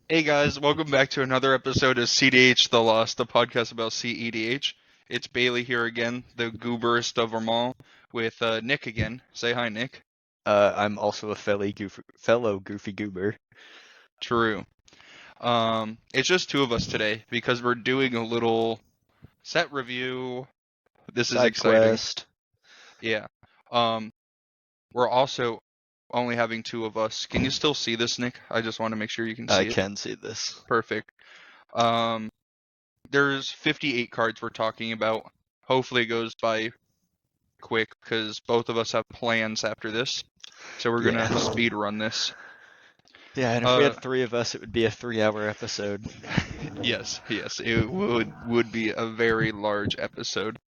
Hey guys, welcome back to another episode of CDH The Lost, the podcast about CEDH. It's Bailey here again, the gooberest of them all, with Nick again. Say hi, Nick. I'm also a fellow goofy goober. True. It's just two of us today because we're doing a little set review. This is Side exciting. quest. Yeah. Um, we're also only having two of us. Can you still see this, Nick? I just want to make sure you can I see it. can see this. Perfect. Um, there's 58 cards we're talking about. Hopefully it goes by quick because both of us have plans after this. So we're Yeah. gonna speed run this. Yeah, and if we had three of us, it would be a 3-hour episode. Yes, it would be a very large episode.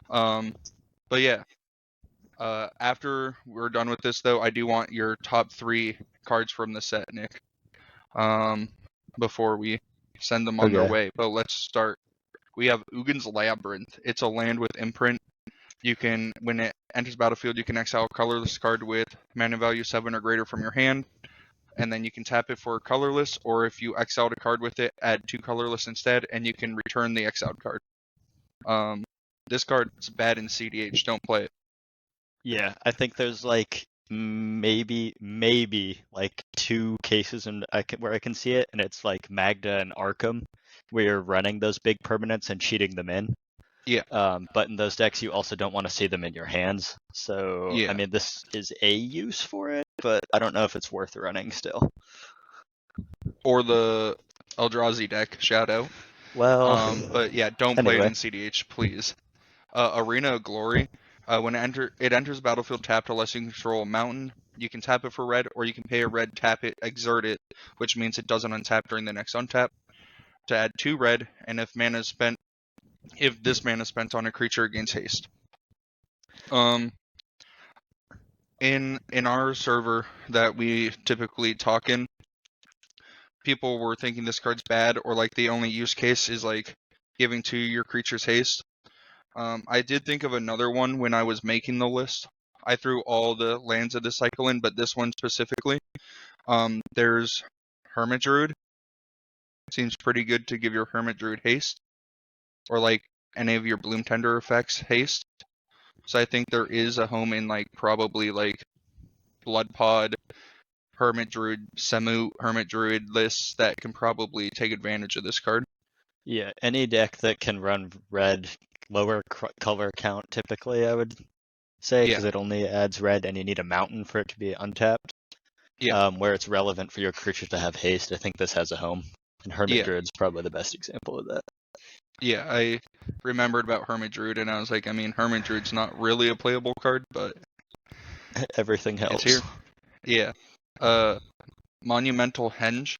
But yeah, after we're done with this though, I do want your top 3 cards from the set, Nick. Before we send them on their Okay. way. But let's start. We have Ugin's Labyrinth. It's a land with imprint. You can, when it enters battlefield, you can exile a colorless card with mana value 7 or greater from your hand, and then you can tap it for colorless, or if you exiled a card with it, add 2 colorless instead, and you can return the exiled card. This card's bad in CDH, don't play it. Yeah, I think there's maybe like 2 cases where I can see it, and it's like Magda and Arkham, where you're running those big permanents and cheating them in. Yeah, But in those decks, you also don't want to see them in your hands. So, I yeah. mean, this is a use for it, but I don't know if it's worth running still. Or the Eldrazi deck, shout out. Well, But yeah, don't play it anyway. in CDH, please. Arena of Glory. When it enters battlefield tapped unless you control a mountain, you can tap it for red, or you can pay a red, tap it, exert it, which means it doesn't untap during the next untap, to add 2 red, and if this mana is spent on a creature, it gains haste. In our server that we typically talk in, people were thinking this card's bad, or like the only use case is like giving to your creatures haste. I did think of another one when I was making the list. I threw all the lands of this cycle in, but this one specifically. There's Hermit Druid. Seems pretty good to give your Hermit Druid haste, or like any of your Bloom Tender effects haste. So I think there is a home in like probably like Blood Pod, Hermit Druid, Semu Hermit Druid lists that can probably take advantage of this card. Yeah, any deck that can run red lower color count typically, I would say, Yeah, because it only adds red and you need a mountain for it to be untapped. yeah, Where it's relevant for your creature to have haste, I think this has a home. And Hermit yeah, Druid's probably the best example of that. yeah. I remembered about Hermit Druid, and I was like, I mean, Hermit Druid's not really a playable card, but Everything it's helps. here. Yeah. Monumental Henge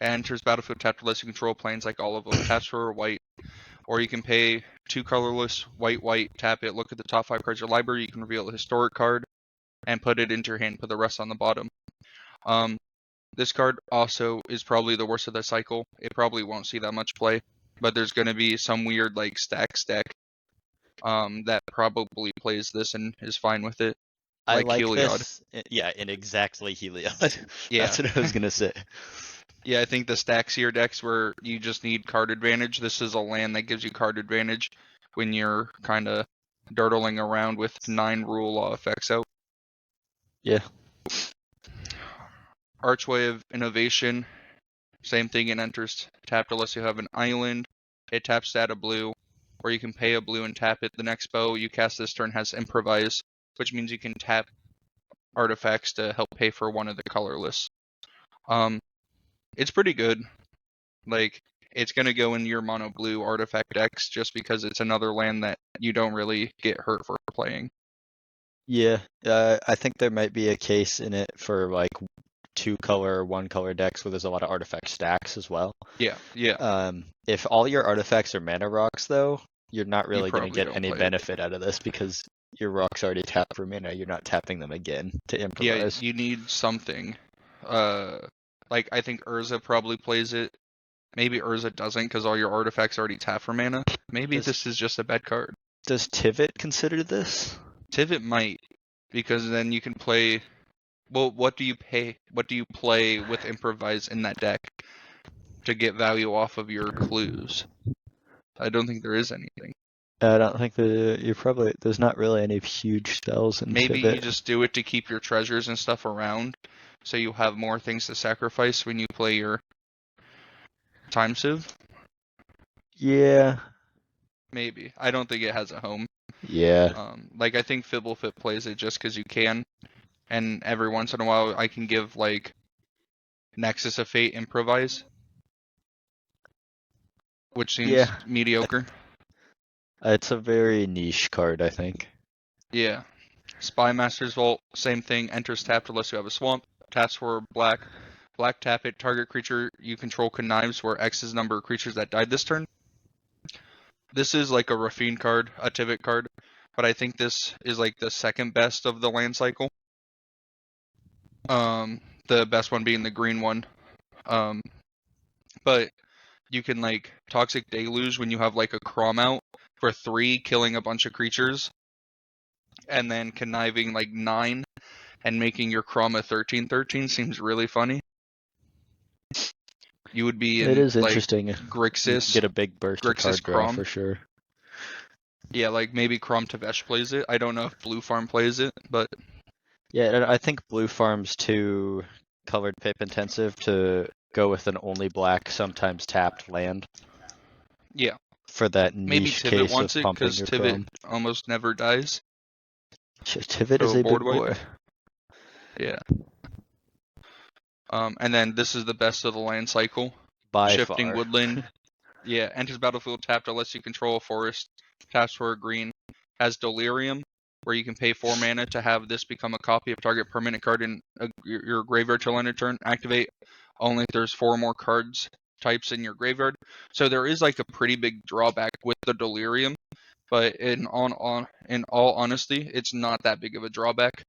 enters battlefield tapped unless you control planes like all of them. Taps for white, or you can pay 2 colorless, white, tap it, look at the top 5 cards of your library, you can reveal a historic card, and put it into your hand, put the rest on the bottom. This card also is probably the worst of the cycle. It probably won't see that much play, but there's going to be some weird like stacks deck that probably plays this and is fine with it, I like like Heliod. this, yeah, in exactly Heliod. Yeah. That's what I was gonna say. Yeah, I think the Staxier decks where you just need card advantage, this is a land that gives you card advantage when you're kind of dirtling around with 9 rule law effects out. Yeah. Archway of Innovation, same thing, it enters tapped unless you have an island. It taps to add a blue, or you can pay a blue and tap it. The next spell you cast this turn has Improvise, which means you can tap artifacts to help pay for one of the colorless. It's pretty good. Like, it's going to go in your mono blue artifact decks just because it's another land that you don't really get hurt for playing. Yeah, I think there might be a case in it for like 2-color, 1-color decks where there's a lot of artifact stacks as well. Yeah, yeah. If all your artifacts are mana rocks, though, you're not You really going to probably get don't any play it. benefit out of this because your rocks already tap for mana. You're not tapping them again to Yeah, improvise. you need something. Like, I think Urza probably plays it. Maybe Urza doesn't because all your artifacts already tap for mana. Maybe this is just a bad card. Does Tivit consider this? Tivit might, because then you can play. Well, what do you pay? What do you play with Improvise in that deck? to get value off of your clues. I don't think there is anything. I don't think there's not really any huge spells in Maybe you Tivit. just do it to keep your treasures and stuff around, so you have more things to sacrifice when you play your time sieve. Yeah. Maybe. I don't think it has a home. Yeah. Like I think Fibblefit plays it just because you can, and every once in a while I can give like Nexus of Fate improvise, which seems Yeah. mediocre. It's a very niche card, I think. Yeah. Spymaster's Vault, same thing. Enters tapped unless you have a swamp. Taps for black. Black tap it. Target creature you control connives where X is the number of creatures that died this turn. This is like a Rafine card, a Tivit card, but I think this is like the second best of the land cycle. The best one being the green one. But you can like Toxic Deluge when you have like a Crom out for 3, killing a bunch of creatures, and then conniving like 9 and making your Crom a 13/13 seems really funny. You would be It in is like interesting. You can Grixis, get a big burst of card draw Crom. for sure. Yeah, like maybe Crom Tavesh plays it. I don't know if Blue Farm plays it, but Yeah, I think blue farm's too colored pip intensive to go with an only black, sometimes tapped land yeah, for that maybe niche Tivit case wants of it pumping because your Tivit chrome. almost never dies. Tivit is So a board big wipe. boy. Yeah. And then this is the best of the land cycle. By Shifting far. Woodland. Yeah, enters battlefield tapped unless you control a forest. Taps for a green. Has Delirium, where you can pay 4 mana to have this become a copy of target permanent card in your graveyard till end of turn. Activate only if there's 4 more cards types in your graveyard. So there is like a pretty big drawback with the Delirium, but in all honesty, it's not that big of a drawback.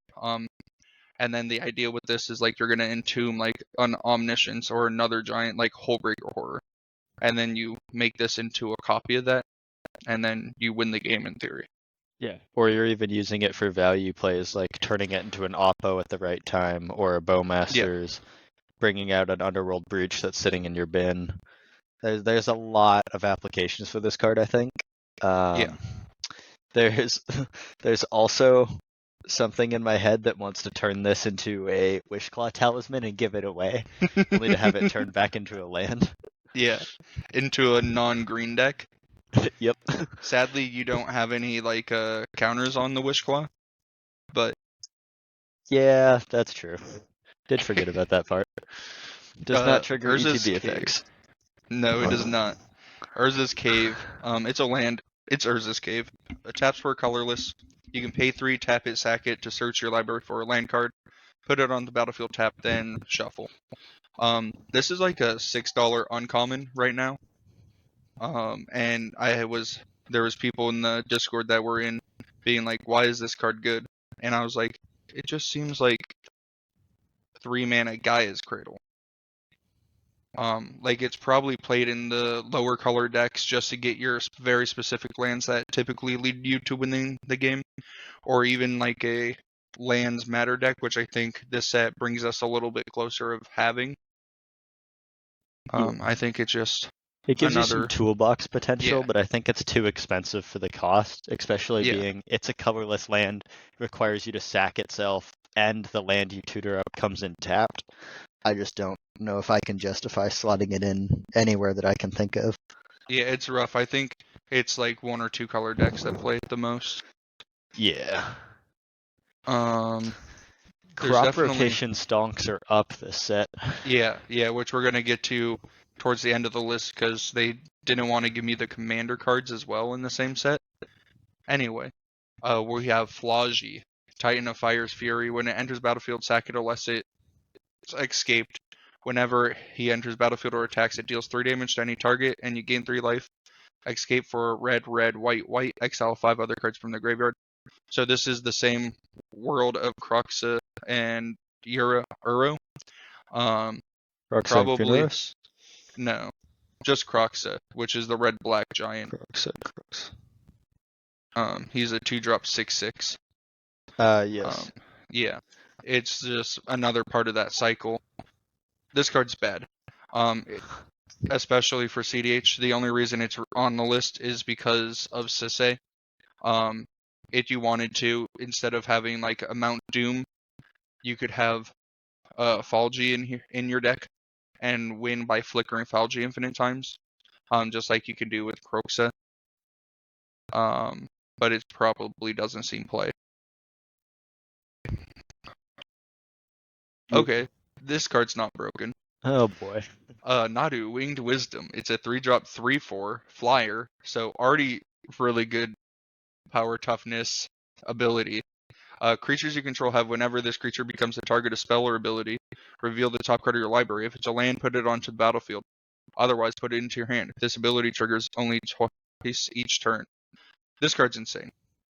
And then the idea with this is like you're gonna entomb like an Omniscience or another giant like Hullbreaker Horror, and then you make this into a copy of that, and then you win the game in theory. Yeah. Or you're even using it for value plays, like turning it into an Oppo at the right time, or a Bowmasters, bringing out an Underworld Breach that's sitting in your bin. There's a lot of applications for this card, I think. Yeah. There's there's also something in my head that wants to turn this into a Wishclaw Talisman and give it away, only to have it turned back into a land. Yeah, into a non-green deck. Yep. Sadly, you don't have any like counters on the Wishclaw, but Yeah, that's true. Did forget about that part. Does not trigger Urza's ETB Cave. effects. No, it does not. Urza's Cave. It's a land. It's Urza's Cave. Taps for colorless. You can pay 3, tap it, sack it to search your library for a land card. Put it on the battlefield, tap, then shuffle. This is like a $6 uncommon right now. And there was people in the Discord that were in being like, why is this card good? And I was like, it just seems like 3 mana Gaia's Cradle. Like it's probably played in the lower color decks just to get your very specific lands that typically lead you to winning the game, or even like a lands matter deck, which I think this set brings us a little bit closer of having. I think it's just It gives you some another toolbox potential, yeah but I think it's too expensive for the cost, especially yeah being it's a colorless land, requires you to sack itself, and the land you tutor up comes in tapped. I just don't know if I can justify slotting it in anywhere that I can think of. yeah. It's rough. I think it's like 1 or 2 color decks that play it the most. Yeah. There's Crop definitely rotation stonks are up this set. yeah, which we're gonna get to towards the end of the list because they didn't want to give me the commander cards as well in the same set. Anyway, we have Flagi, Titan of Fire's Fury. When it enters battlefield, sack it unless it's escaped. Whenever he enters battlefield or attacks, it deals 3 damage to any target, and you gain 3 life. Escape for red, white. Exile 5 other cards from the graveyard. So this is the same world of Croxa and Uro. Roxanne Probably Funeris? no, just Croxa, which is the red-black giant. Crocs. He's a 2-drop 6/6. Yes. Yeah, it's just another part of that cycle. This card's bad. especially for CDH. The only reason it's on the list is because of Cedh. If you wanted to, instead of having like a Mount Doom, you could have Falgi in your deck and win by flickering Falgi infinite times, just like you can do with Croxa. But it probably doesn't seem play. Okay, this card's not broken. Oh boy. Nadu, Winged Wisdom. It's a 3-drop 3/4 flyer, so already really good power, toughness, ability. Creatures you control have, whenever this creature becomes a target of spell or ability, reveal the top card of your library. If it's a land, put it onto the battlefield. Otherwise, put it into your hand. This ability triggers only twice each turn. This card's insane.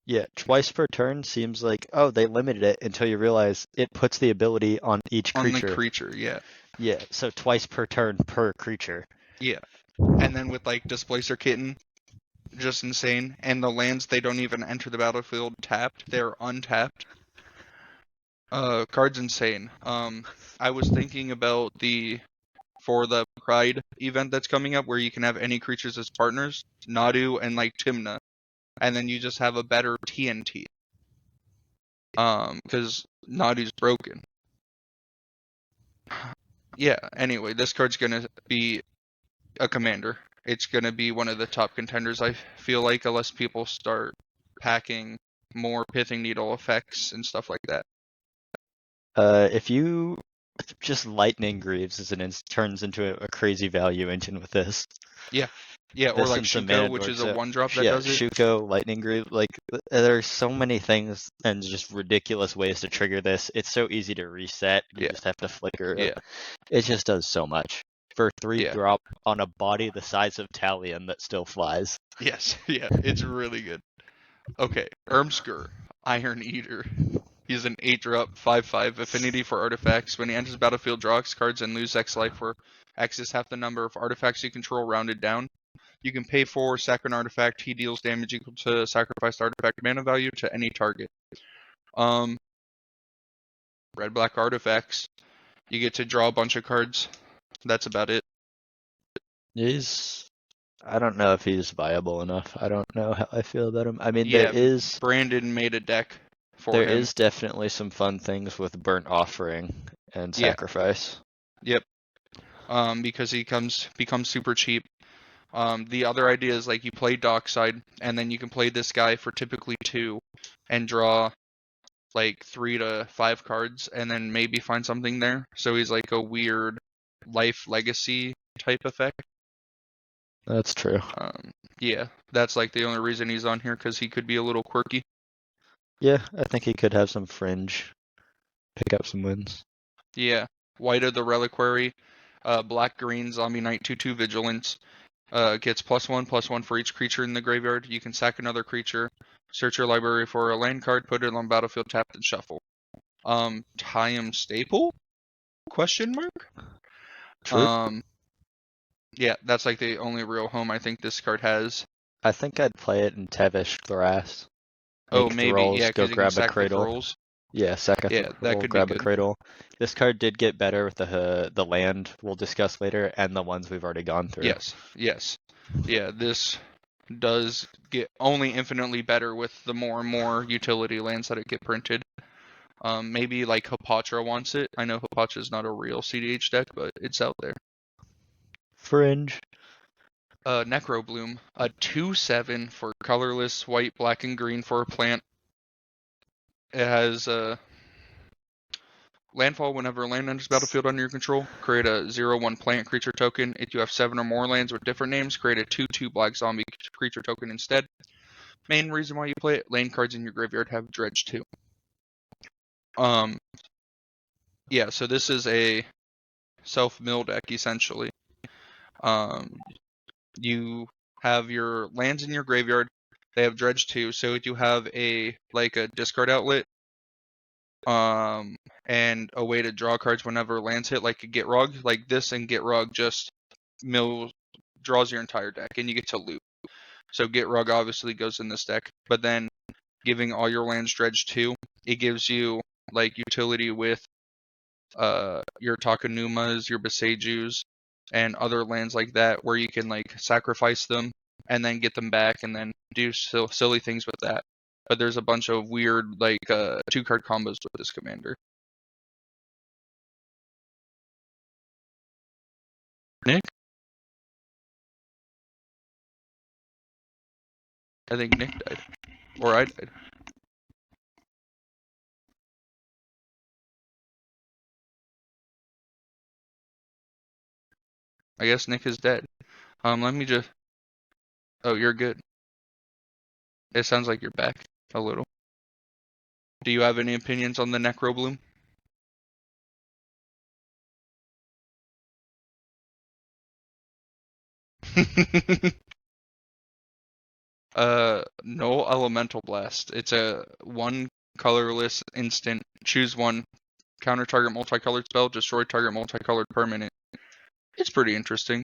Yeah, twice per turn seems like, oh, they limited it until you realize it puts the ability on each On the creature. creature, yeah. Yeah, so twice per turn per creature. Yeah. And then with like Displacer Kitten, just insane. And the lands, they don't even enter the battlefield tapped. They're untapped. Card's insane. I was thinking about for the Pride event that's coming up, where you can have any creatures as partners, Nadu and like Timna, and then you just have a better TNT. Because Nadu's broken. Yeah. Anyway, this card's gonna be a commander. It's gonna be one of the top contenders, I feel like, unless people start packing more Pithing Needle effects and stuff like that. If you just Lightning Greaves turns into a crazy value engine with this. Yeah, or This like and some Shuko, which is a 1-drop that does it. Shuko, Lightning Greave, like there's so many things and just ridiculous ways to trigger this. It's so easy to reset. You just have to flicker it. Yeah. It just does so much. For 3-drop on a body the size of Talion that still flies. Yes, yeah, it's really good. Okay, Ermsker, Iron Eater. He's an 8-drop, 5/5 affinity for artifacts. When he enters the battlefield, draw X cards and lose X life, where X is half the number of artifacts you control rounded down. You can pay for sack an artifact. He deals damage equal to sacrificed artifact mana value to any target. Red-black artifacts. You get to draw a bunch of cards. That's about it. I don't know if he's viable enough. I don't know how I feel about him. I mean, Yeah, Brandon made a deck for him. There is definitely some fun things with Burnt Offering and Sacrifice. Yep. Because he becomes super cheap. The other idea is like you play Dockside, and then you can play this guy for typically 2, and draw like 3 to 5 cards, and then maybe find something there. So he's like a weird life legacy type effect. That's true. Yeah, that's like the only reason he's on here, because he could be a little quirky. Yeah, I think he could have some fringe, pick up some wins. Yeah, White of the Reliquary, black-green Zombie Knight 2/2 Vigilance. Gets +1/+1 for each creature in the graveyard. You can sack another creature, search your library for a land card, put it on battlefield, tapped, and shuffle. Time Staple? Question mark? True. Yeah, that's like the only real home I think this card has. I think I'd play it in Tevish Thras. Oh, maybe, yeah, because you can sack the Thralls. Yeah, sack a that could grab be a good. cradle. This card did get better with the land we'll discuss later, and the ones we've already gone through. Yes. Yeah, this does get only infinitely better with the more and more utility lands that it get printed. Maybe like Hapatra wants it. I know Hapatra's not a real CDH deck, but it's out there. Fringe. Necrobloom, a 2/7 for colorless, white, black, and green for a plant. It has landfall. Whenever land enters battlefield under your control, create a 0/1 plant creature token. If you have 7 or more lands with different names, create a 2/2 black zombie creature token instead. Main reason why you play it: land cards in your graveyard have dredge too. Yeah, so this is a self-mill deck essentially. You have your lands in your graveyard. They have dredge too, so if you have a discard outlet, and a way to draw cards whenever lands hit, like a Gitrog, like this, and Gitrog just draws your entire deck, and you get to loop. So Gitrog obviously goes in this deck, but then giving all your lands dredge too, it gives you like utility with your Takanumas, your Besejus, and other lands like that where you can like sacrifice them and then get them back and then do silly things with that. But there's a bunch of weird like 2-card combos with this commander. Nick? I think Nick died. Or I died. I guess Nick is dead. Let me just... Oh, you're good. It sounds like you're back a little. Do you have any opinions on the Necrobloom? No Elemental Blast. It's a 1 colorless instant. Choose 1. Counter target multicolored spell. Destroy target multicolored permanent. It's pretty interesting.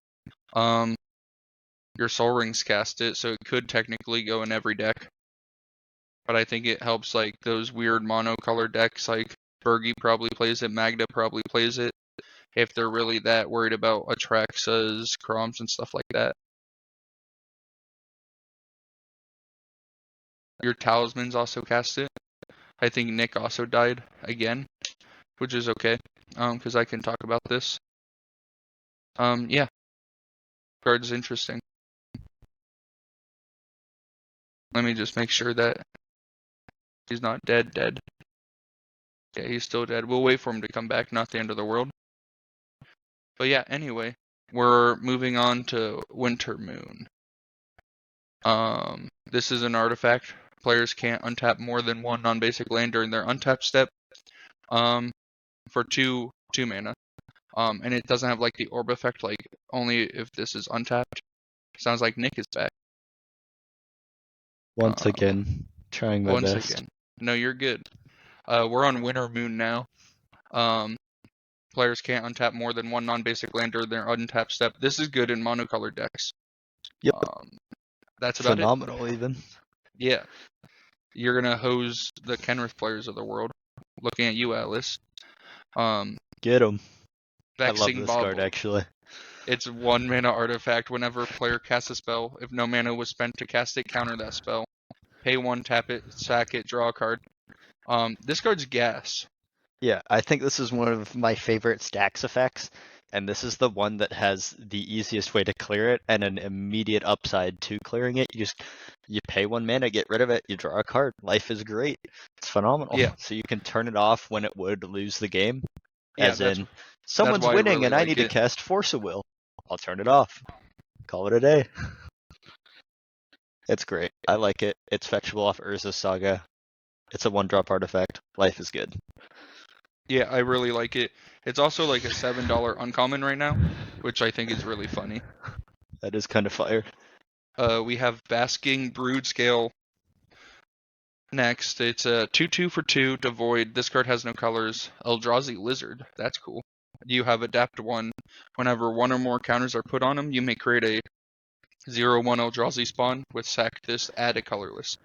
Your Soul Rings cast it, so it could technically go in every deck. But I think it helps like those weird monocolor decks like Bergie probably plays it, Magda probably plays it, if they're really that worried about Atraxas, Chroms, and stuff like that. Your Talismans also cast it. I think Nick also died again, which is okay, because I can talk about this. Yeah. Card is interesting. Let me just make sure that he's not dead. Yeah, he's still dead. We'll wait for him to come back, not the end of the world. But yeah, anyway, we're moving on to Winter Moon. This is an artifact. Players can't untap more than 1 non-basic land during their untap step. For 2 mana. And it doesn't have like the orb effect, like only if this is untapped. Sounds like Nick is back. Once again, trying my best. Again. No, you're good. We're on Winter Moon now. Players can't untap more than 1 non-basic land during their untap step. This is good in monocolored decks. Yep. That's about Phenomenal, even. Yeah. You're gonna hose the Kenrith players of the world. Looking at you, Atlas. Get him. I love Vexing this Bauble. card, actually. It's 1 mana artifact. Whenever a player casts a spell, if no mana was spent to cast it, counter that spell. Pay 1, tap it, sack it, draw a card. This card's gas. Yeah, I think this is one of my favorite stacks effects, and this is the one that has the easiest way to clear it and an immediate upside to clearing it. You pay 1 mana, get rid of it, you draw a card. Life is great. It's phenomenal. Yeah. So you can turn it off when it would lose the game. Yeah, As in, someone's why I winning really and I like need to it. cast Force of Will. I'll turn it off. Call it a day. It's great. I like it. It's fetchable off Urza's Saga. It's a 1-drop artifact. Life is good. Yeah, I really like it. It's also like a $7 uncommon right now, which I think is really funny. That is kind of fire. We have Basking Brood Scale next. It's a 2/2 for 2 to void. This card has no colors. Eldrazi Lizard. That's cool. You have Adapt 1. Whenever 1 or more counters are put on them, you may create a 0/1 Eldrazi spawn with sack this, add a colorless.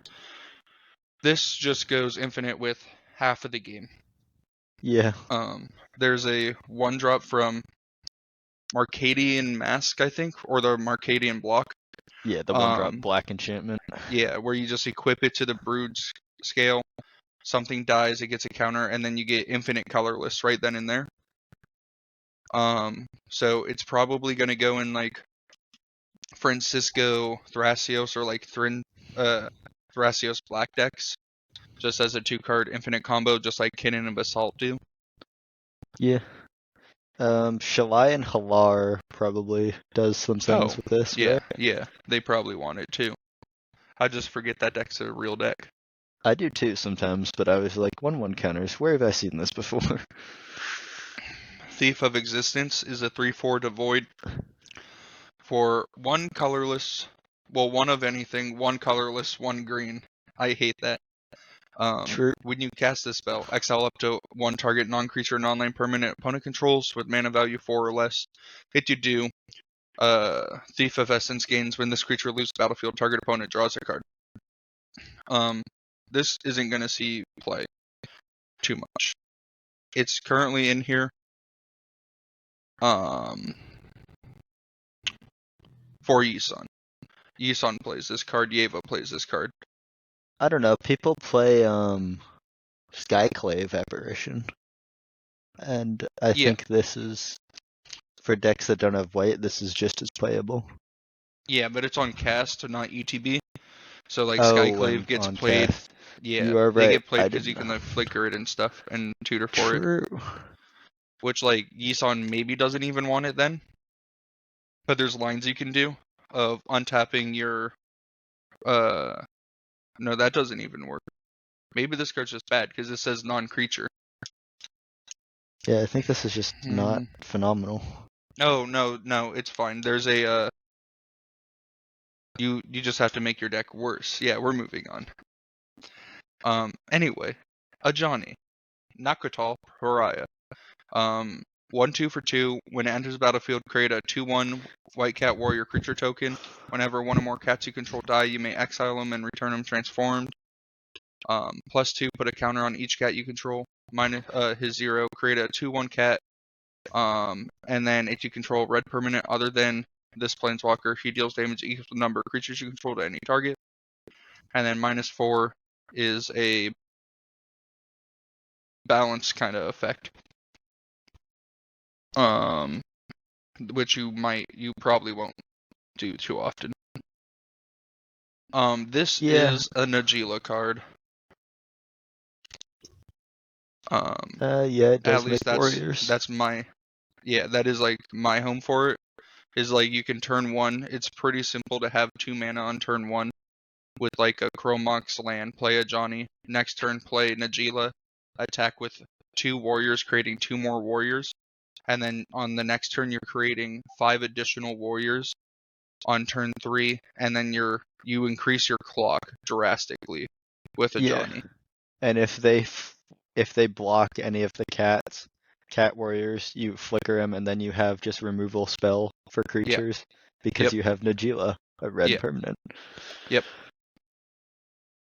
This just goes infinite with half of the game. Yeah. There's a 1-drop from Marcadian Mask, I think, or the Marcadian Block. Yeah, the 1-drop black enchantment. Yeah, where you just equip it to the Brood scale. Something dies, it gets a counter, and then you get infinite colorless right then and there. So it's probably going to go in like Francisco Thrasios or like Thrasios black decks, just as a 2-card infinite combo, just like Kinnan and Basalt do. Yeah. Shalai and Halar probably does some things with this, yeah, right? Yeah, they probably want it too. I just forget that deck's a real deck. I do too sometimes, but I was like, 1/1 counters. Where have I seen this before? Thief of Existence is a 3/4 to void for 1 colorless, well, 1 of anything, 1 colorless, 1 green. I hate that. True. When you cast this spell, exile up to 1 target non-creature non-land permanent opponent controls with mana value 4 or less. Hit you do. Thief of Essence gains when this creature leaves the battlefield, target opponent draws a card. This isn't going to see play too much. It's currently in here. for Yisan. Yisan plays this card, Yeva plays this card. I don't know. People play Skyclave Apparition, and I Yeah. think this is for decks that don't have white. This is just as playable. Yeah, but it's on cast, not ETB. So like Oh, Skyclave and gets on played. cast. Yeah, You are they right. get played I because you didn't can know. like flicker it and stuff and tutor for it. True. Which like Yisan maybe doesn't even want it then. But there's lines you can do of untapping your no, that doesn't even work. Maybe this card's just bad because it says non-creature. Yeah, I think this is just not phenomenal. Oh, no, it's fine. There's a you just have to make your deck worse. Yeah, we're moving on. Anyway, Ajani, Nakatal, Pariah. 1/2 for 2. When it enters the battlefield, create a 2/1 White Cat Warrior creature token. Whenever one or more cats you control die, you may exile them and return them transformed. +2, put a counter on each cat you control. Minus his 0, create a 2/1 cat. And then if you control red permanent other than this planeswalker, he deals damage equal to the number of creatures you control to any target. And then -4 is a balance kind of effect. Which you probably won't do too often. This is a Najeela card. Yeah, it does At make least warriors. that's my, yeah, that is like my home for it. Is like you can turn 1. It's pretty simple to have 2 mana on turn 1 with like a Chromox land. Play a Johnny. Next turn, play Najeela. Attack with 2 warriors, creating 2 more warriors. And then on the next turn, you're creating 5 additional warriors on turn 3, and then you increase your clock drastically with a Johnny. And if they block any of the cat warriors, you flicker them, and then you have just removal spell for creatures because Yep. you have Najeela, a red permanent. Yep.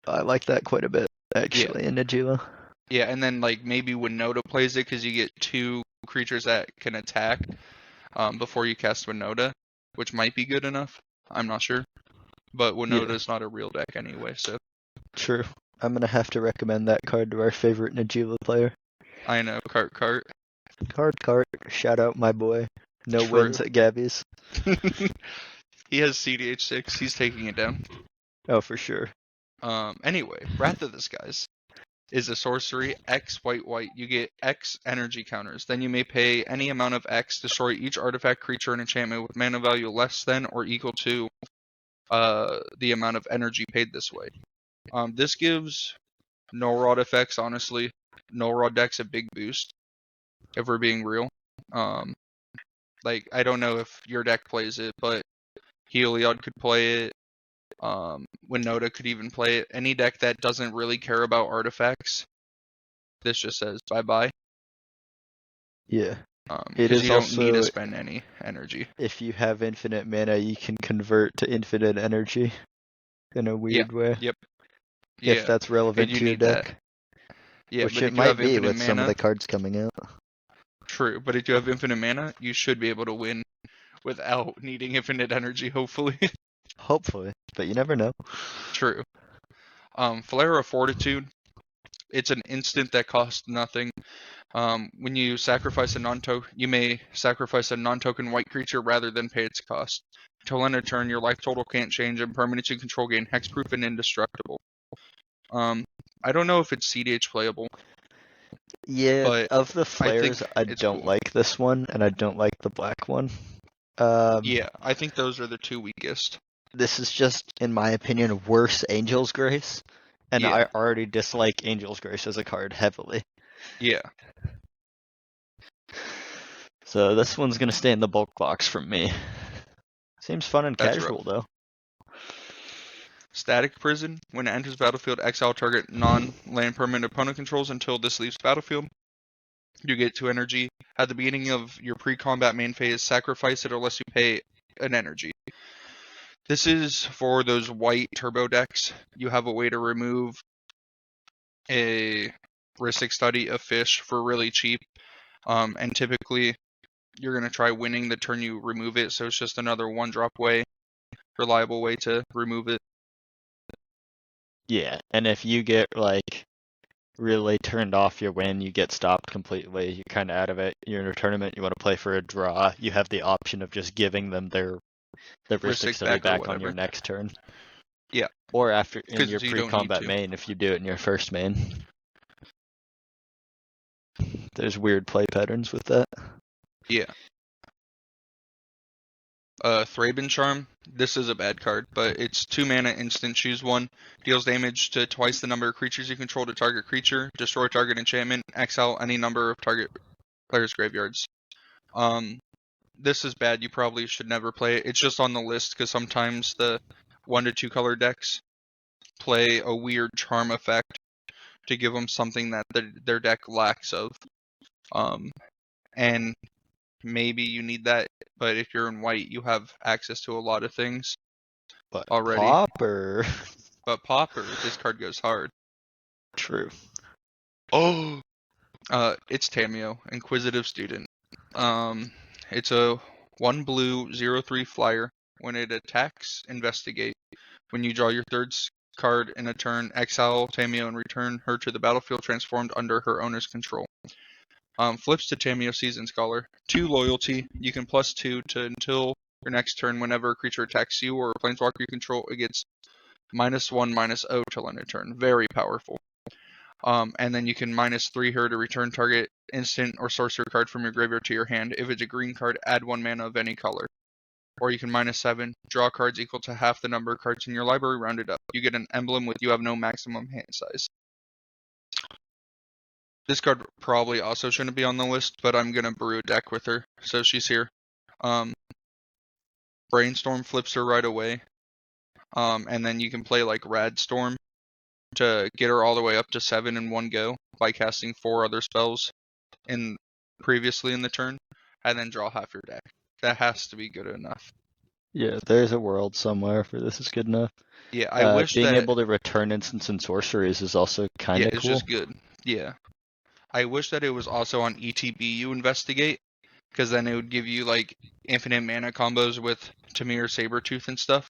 I like that quite a bit, actually, in Najeela. Yeah, and then like maybe Winota plays it because you get 2 creatures that can attack before you cast Winota, which might be good enough. I'm not sure. But Winota's not a real deck anyway, so. True. I'm gonna have to recommend that card to our favorite Najeela player. I know, Cart. Cart. Shout out my boy. No True. wins at Gabby's. He has CDH6. He's taking it down. Oh, for sure. Anyway, Wrath of the Skies is a sorcery, X white. You get X energy counters. Then you may pay any amount of X, destroy each artifact, creature, and enchantment with mana value less than or equal to the amount of energy paid this way. This gives Null Rod effects, honestly. Null Rod deck's a big boost, if we're being real. Like, I don't know if your deck plays it, but Heliod could play it. Winota could even play it. Any deck that doesn't really care about artifacts, this just says bye-bye. Yeah. Because you don't need to spend any energy. If you have infinite mana, you can convert to infinite energy in a weird way. Yep. If that's relevant to your deck. That. Yeah, which but it if you might have be infinite with mana, some of the cards coming out. True, but if you have infinite mana, you should be able to win without needing infinite energy, hopefully. Hopefully, but you never know. True. Flare of Fortitude. It's an instant that costs nothing. When you sacrifice a non-token, you may sacrifice a non-token white creature rather than pay its cost. Until end of turn, your life total can't change, and permanents you control gain hexproof and indestructible. I don't know if it's CDH playable. Yeah, but of the flares, I don't cool. like this one, and I don't like the black one. Yeah, I think those are the 2 weakest. This is just, in my opinion, worse Angel's Grace, and I already dislike Angel's Grace as a card heavily. Yeah. So this one's gonna stay in the bulk box from me. Seems fun and casual though. Static Prison. When it enters battlefield, exile target non-land permanent opponent controls until this leaves battlefield. You get 2 energy. At the beginning of your pre-combat main phase, sacrifice it unless you pay an energy. This is for those white turbo decks. You have a way to remove a Ristic Study of Fish for really cheap. And typically, you're going to try winning the turn you remove it, so it's just another 1-drop way reliable way to remove it. Yeah, and if you get like really turned off your win, you get stopped completely, you're kind of out of it, you're in a tournament, you want to play for a draw, you have the option of just giving them their Rhystic Study back or back on your whatever. next turn. Yeah. Or after in 'Cause your you don't need pre-combat to. main if you do it in your first main. There's weird play patterns with that. Yeah. Thraben Charm. This is a bad card, but it's 2 mana instant. Choose one. Deals damage to twice the number of creatures you control to target creature. Destroy target enchantment. Exile any number of target players' graveyards. This is bad. You probably should never play it. It's just on the list because sometimes the 1 to 2 color decks play a weird charm effect to give them something that their deck lacks of. And maybe you need that, but if you're in white, you have access to a lot of things But already. Pauper. But Pauper, this card goes hard. True. Oh! It's Tameo, Inquisitive Student. It's a 1 blue 0/3 flyer. When it attacks, investigate. When you draw your third card in a turn, exile Tameo and return her to the battlefield transformed under her owner's control. Flips to Tameo Seasoned Scholar. 2 loyalty. You can +2 to until your next turn. Whenever a creature attacks you or a planeswalker you control, it gets -1/-0 till end of turn. Very powerful. And then you can -3 her to return target instant or sorcerer card from your graveyard to your hand. If it's a green card, add 1 mana of any color. Or you can -7, draw cards equal to half the number of cards in your library rounded up. You get an emblem with you have no maximum hand size. This card probably also shouldn't be on the list, but I'm going to brew a deck with her, so she's here. Brainstorm flips her right away. And then you can play like Radstorm to get her all the way up to 7 in one go by casting 4 other spells previously in the turn, and then draw half your deck. That has to be good enough. Yeah, there's a world somewhere for this is good enough. Yeah, I wish being that able to return instants and sorceries is also kind of it's cool. just good. Yeah. I wish that it was also on ETBU Investigate, because then it would give you like infinite mana combos with Tamir Sabretooth and stuff,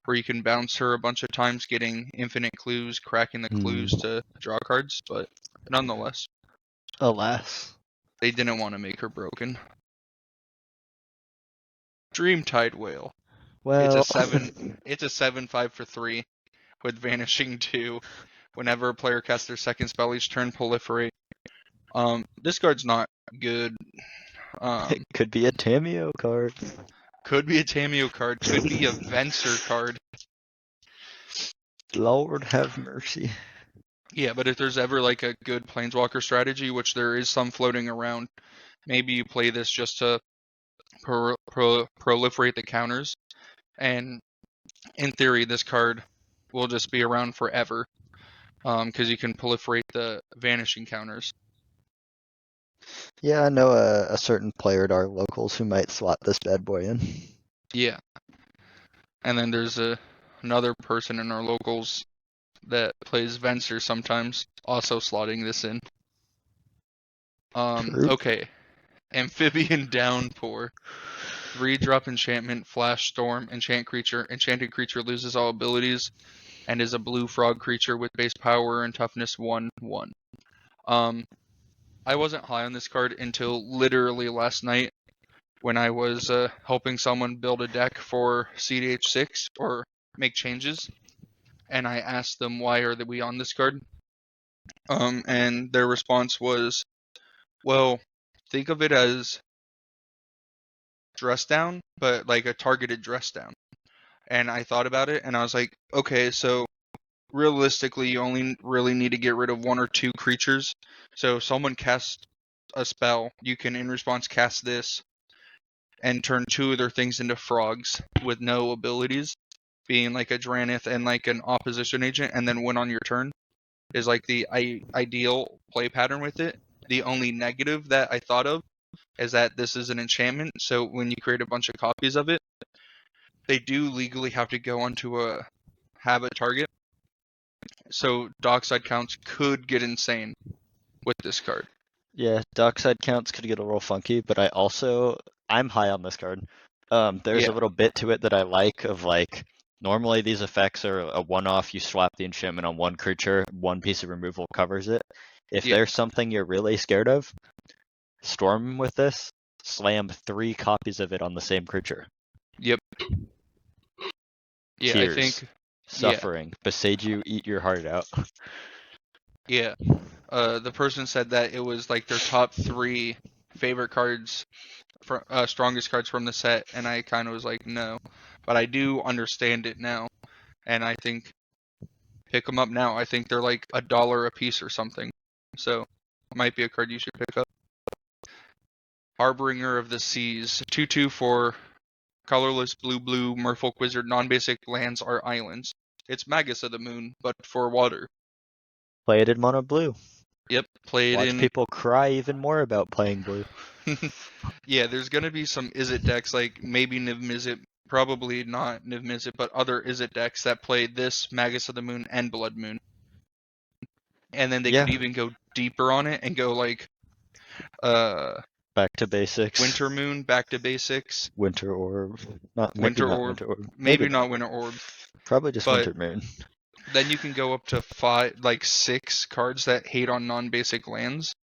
where you can bounce her a bunch of times, getting infinite clues, cracking the clues to draw cards, but nonetheless. Alas. They didn't want to make her broken. Dreamtide Whale. Well, It's a 7/5 for 3 with Vanishing 2. Whenever a player casts their second spell each turn, proliferate. This card's not good. It could be a Tameo card. Could be a Tameo card. Could be a Venser card. Lord have mercy. Yeah, but if there's ever like a good Planeswalker strategy, which there is some floating around, maybe you play this just to proliferate the counters. And in theory, this card will just be around forever, because you can proliferate the vanishing counters. Yeah, I know a certain player at our locals who might slot this bad boy in. Yeah. And then there's another person in our locals that plays Venser sometimes, also slotting this in. Okay. Amphibian Downpour. 3-drop enchantment, flash storm, enchant creature. Enchanted creature loses all abilities and is a blue frog creature with base power and toughness 1/1. I wasn't high on this card until literally last night when I was helping someone build a deck for CDH6 or make changes, and I asked them why are we on this card, and their response was, well, think of it as dress down, but like a targeted dress down. And I thought about it, and I was like, okay, so realistically, you only really need to get rid of 1 or 2 creatures. So if someone casts a spell, you can in response cast this and turn 2 of their things into frogs with no abilities, being like a Dranith and like an opposition agent, and then win on your turn is like the ideal play pattern with it. The only negative that I thought of is that this is an enchantment, so when you create a bunch of copies of it, they do legally have to go onto a habit target. So dockside counts could get insane with this card. Yeah, dockside counts could get a little funky, but I'm high on this card. There's a Yeah, little bit to it that I like of like normally these effects are a one-off. You swap the enchantment on one creature, one piece of removal covers it. If yeah, there's something you're really scared of, storm with this, slam 3 copies of it on the same creature. yep, yeah. I Tears, think, yeah, suffering, beside you, eat your heart out. yeah. The person said that it was like their top three favorite cards, strongest cards from the set, and I kind of was like, no, but I do understand it now, and I think pick them up now. I think they're like $1 a piece or something, so might be a card you should pick up. Harbinger of the Seas, 2/2 for colorless blue Merfolk Wizard. Non-basic lands are islands. It's Magus of the Moon, but for water. Play it in mono blue. Yep, play it Watch in. people cry even more about playing blue. Yeah, there's gonna be some Izzet decks, like maybe Niv Mizzet, probably not Niv Mizzet, but other Izzet decks that play this Magus of the Moon and Blood Moon. And then they Yeah, could even go deeper on it and go like uh back to basics. Winter Moon, back to basics, Winter orb. Not maybe Winter not Orb, winter orb. Maybe maybe not. not Winter Orb, Probably just but winter moon. then you can go up to like 6 cards that hate on non-basic lands,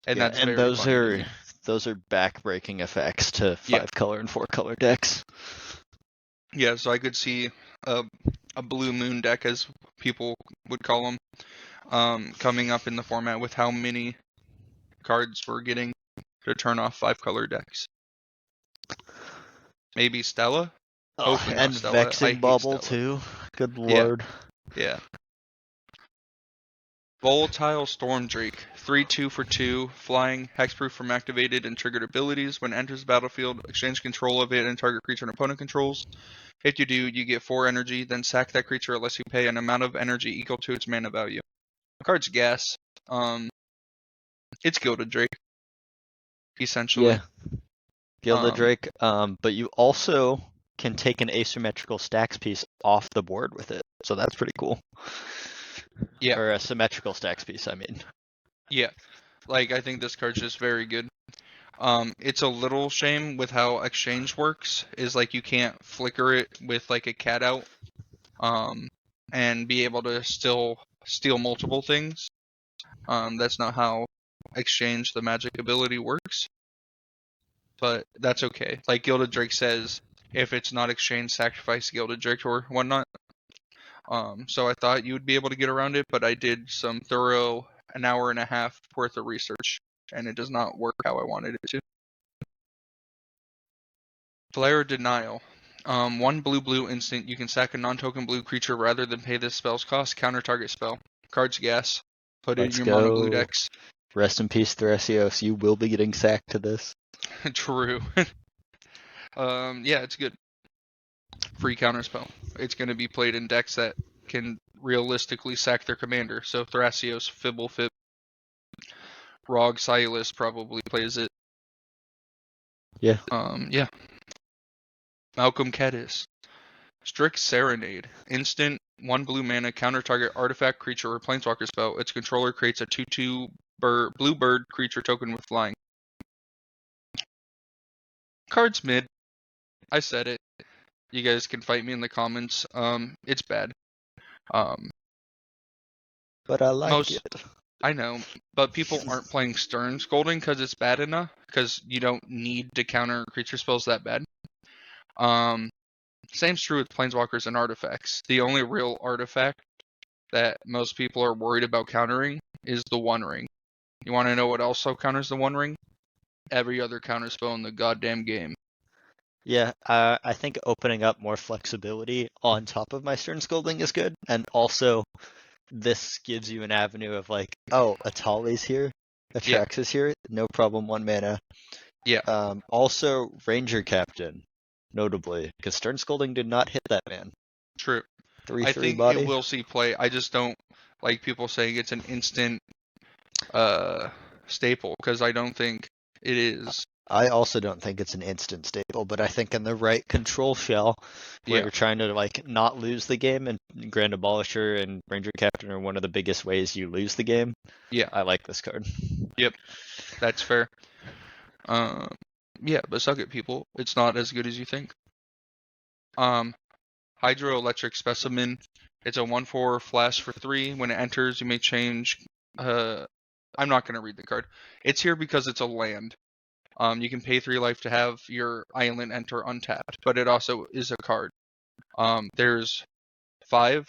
and Yeah, that's and very funny to me. those are back-breaking effects to Yeah, 5-color and 4-color decks. yeah. So I could see a, a Blue Moon deck, as people would call them, coming up in the format with how many cards we're getting to turn off 5-color decks. Maybe Stella? Oh, Hopefully not and Stella. I vexing hate bubble Stella. too. Good Yeah, lord. yeah. Volatile Stormdrake, 3/2 for 2, flying, hexproof from activated and triggered abilities. When it enters the battlefield, exchange control of it and target creature and opponent controls. If you do, you get 4 energy, then sack that creature unless you pay an amount of energy equal to its mana value. Card's gas. It's Gilded Drake, essentially. Yeah, Gilded Um, Drake. But you also can take an asymmetrical stacks piece off the board with it, so that's pretty cool. yeah, Or a symmetrical stacks piece, I mean. yeah. Like, I think this card's just very good. It's a little shame with how exchange works, is like you can't flicker it with like a cat out, and be able to still steal multiple things. That's not how exchange the magic ability works, but that's okay. Like Gilded Drake says, if it's not exchanged, sacrifice Gilded Drake or whatnot. So I thought you would be able to get around it, but I did some thorough an hour and a half worth of research, and it does not work how I wanted it to. Flare Denial. 1 blue instant. You can sack a non-token blue creature rather than pay this spell's cost. Counter target spell. Cards gas. Put it in Let's your mono blue go. decks. Rest in peace, Thrasios. You will be getting sacked to this. True. Yeah, it's good. Free counter spell. It's going to be played in decks that can realistically sack their commander. So Thrasios, Fibblefip, Rog Silas probably plays it. Yeah. Yeah. Malcolm Kedis. Strict Serenade. Instant, 1 blue mana, counter target artifact, creature, or planeswalker spell. Its controller creates a 2/2 blue bird creature token with flying. Card's mid. I said it. You guys can fight me in the comments. It's bad. But I like Most, it. I know, but people aren't playing Stern Scolding because it's bad enough, because you don't need to counter creature spells that bad. Same's true with planeswalkers and artifacts. The only real artifact that most people are worried about countering is the One Ring. You want to know what also counters the One Ring? Every other counter spell in the goddamn game. Yeah, I think opening up more flexibility on top of my Stern Scolding is good, and also this gives you an avenue of like, oh, Atali's here, Yeah, Atrax is here, no problem, 1 mana. yeah, Also Ranger Captain, notably, because Stern Scolding did not hit that man. true. 3/3 I think it body. will see play. I just don't like people saying it's an instant staple, because I don't think it is. I also don't think it's an instant staple, but I think in the right control shell, where Yeah, you're trying to like not lose the game, and Grand Abolisher and Ranger Captain are one of the biggest ways you lose the game. yeah, I like this card. yep, that's fair. Yeah, but suck it, people. It's not as good as you think. Hydroelectric Specimen. It's a 1/4 flash for 3. When it enters, you may change. I'm not going to read the card. It's here because it's a land. You can pay 3 life to have your island enter untapped, but it also is a card. There's 5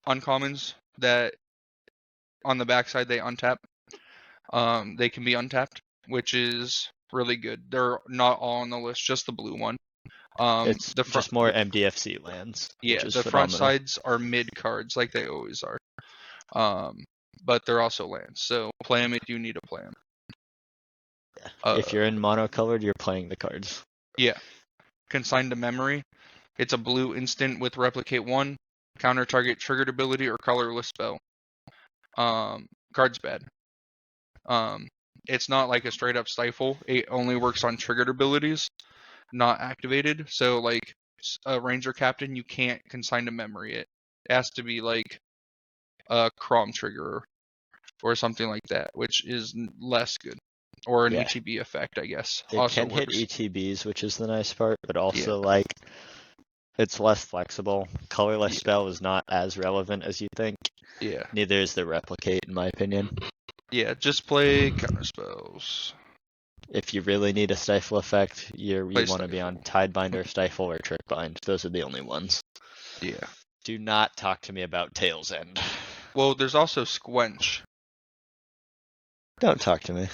uncommons that on the backside they untap. They can be untapped, which is really good. They're not all on the list, just the blue one. It's The front, just more MDFC lands, which yeah, is the front phenomenal. sides are mid cards like they always are. But they're also lands, so play them if you need to play them. If you're in monocolored, you're playing the cards. Yeah. Consign to Memory. It's a blue instant with Replicate 1, counter target triggered ability or colorless spell. Card's bad. It's not like a straight up stifle. It only works on triggered abilities, not activated. So like a Ranger Captain, you can't consign to memory it. It has to be like a Crom trigger or something like that, which is less good. Or an ETB effect, I guess. It also can hit works. ETBs, which is the nice part, but also like it's less flexible. Colorless spell is not as relevant as you think. Yeah. Neither is the replicate, in my opinion. Yeah, just play counter spells. If you really need a stifle effect, you want to be on Tidebinder, Stifle, or Trickbind. Those are the only ones. Yeah. Do not talk to me about Tail's End. Well, there's also Squench. Don't talk to me.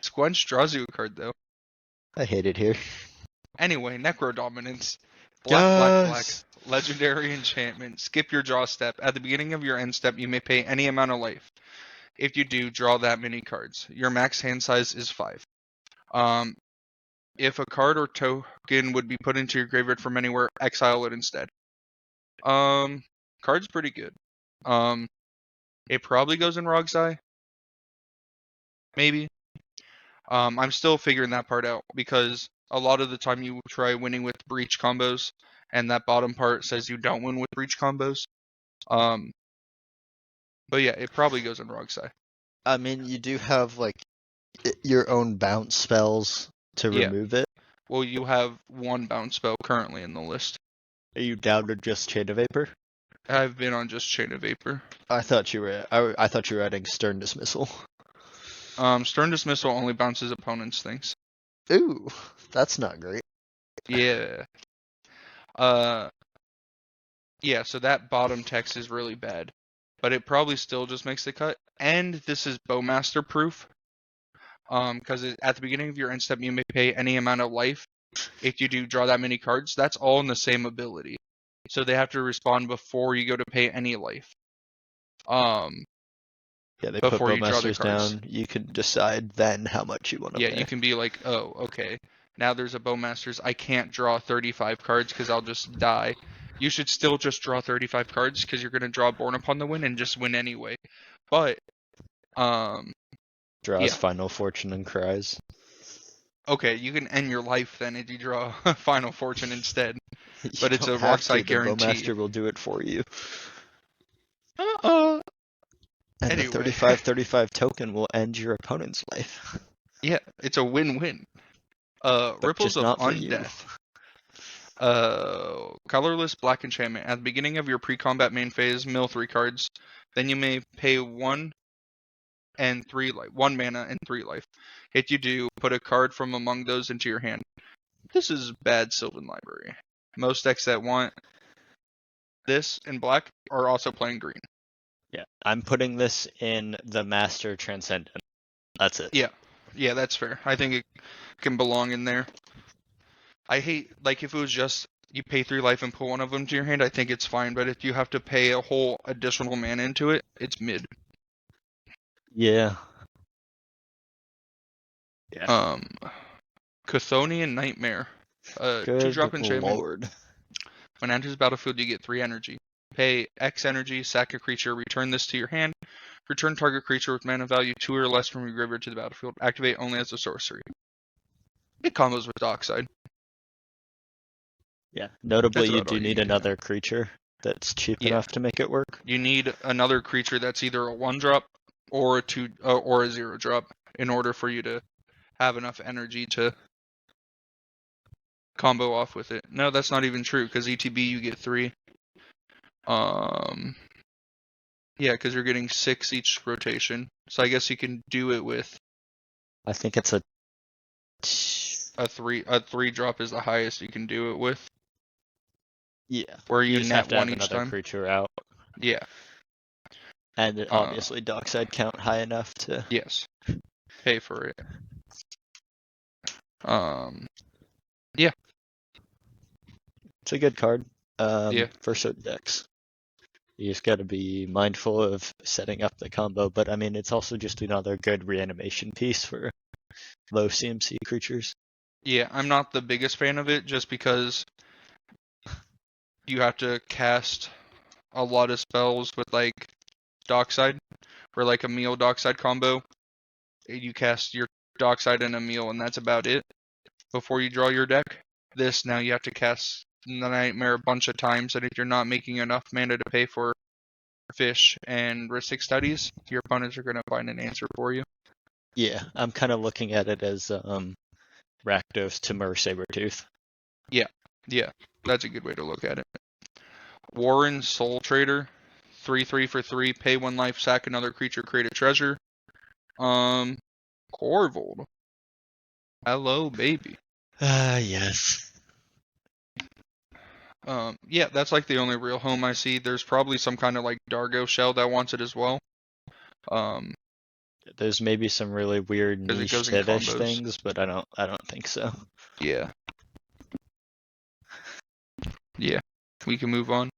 Squench draws you a card, though. I hate it here. Anyway, Necro Dominance. Black. Legendary enchantment. Skip your draw step. At the beginning of your end step, you may pay any amount of life. If you do, draw that many cards. Your max hand size is 5. If a card or token would be put into your graveyard from anywhere, exile it instead. Card's pretty good. It probably goes in Rog's Eye. Maybe. I'm still figuring that part out because a lot of the time you try winning with breach combos, and that bottom part says you don't win with breach combos. But yeah, it probably goes in Rog's Eye. I mean, you do have like your own bounce spells to remove it. Well, you have 1 bounce spell currently in the list. Are you down to just Chain of Vapor? I've been on just Chain of Vapor. I thought you were. I thought you were adding Stern Dismissal. Stern Dismissal only bounces opponents' things. Ooh, that's not great. Yeah. Yeah, so that bottom text is really bad. But it probably still just makes the cut. And this is Bowmaster proof. Because at the beginning of your end step, you may pay any amount of life. If you do draw that many cards, that's all in the same ability. So they have to respond before you go to pay any life. Yeah, they put Bowmasters down. You can decide then how much you want to pay. Yeah, you can be like, oh, okay. Now there's a Bowmasters. I can't draw 35 cards because I'll just die. You should still just draw 35 cards because you're going to draw Born Upon the Wind and just win anyway. But, draws Final Fortune and cries. Okay, you can end your life then if you draw Final Fortune instead. But it's a Rockside guarantee. The Bowmaster will do it for you. And anyway. the 35/35 token will end your opponent's life. Yeah, it's a win-win. Ripples of Undeath. Colorless Black Enchantment. At the beginning of your pre-combat main phase, mill 3 cards. Then you may pay 1 and 3 life. 1 mana and 3 life. If you do, put a card from among those into your hand. This is bad Sylvan Library. Most decks that want this in black are also playing green. Yeah, I'm putting this in the Master Transcendent. That's it. Yeah, that's fair. I think it can belong in there. I hate, like, if it was just you pay 3 life and put one of them to your hand, I think it's fine. But if you have to pay a whole additional mana into it, it's mid. Yeah. Chthonian Nightmare. 2-drop enchantment. Lord. When it enters the battlefield, you get 3 energy. Pay X energy, sack a creature, return this to your hand. Return target creature with mana value 2 or less from your graveyard to the battlefield. Activate only as a sorcery. It combos with Dockside. Yeah, notably you do need another creature that's cheap enough to make it work. You need another creature that's either a 1-drop or a 2 or a 0-drop in order for you to have enough energy to combo off with it. No, that's not even true, because ETB you get 3. Yeah, because you're getting 6 each rotation. So I guess you can do it with I think it's a a 3 drop is the highest you can do it with, yeah. where you just have net to 1 have each another time. creature out, Yeah. and obviously dockside count high enough to. Yes. Pay for it. Yeah. It's a good card. Yeah. For certain decks. You just got to be mindful of setting up the combo, but I mean, it's also just another good reanimation piece for low CMC creatures. Yeah, I'm not the biggest fan of it, just because you have to cast a lot of spells with like Dockside, or like a Meal Dockside combo. You cast your Dockside and a Meal, and that's about it before you draw your deck. This, now you have to cast the Nightmare a bunch of times, and if you're not making enough mana to pay for Fish and Ristic Studies, your opponents are going to find an answer for you. Yeah, I'm kind of looking at it as Rakdos Timur Sabertooth. Yeah, that's a good way to look at it. Warren Soul Trader, 3/3 for 3, pay 1 life, sack another creature, create a treasure. Corvold. Hello, baby. Yes. Yeah, that's like the only real home I see. There's probably some kind of like Dargo shell that wants it as well. There's maybe some really weird Because it niche goes in Cedhish combos. things, but I don't think so. Yeah. Yeah. We can move on.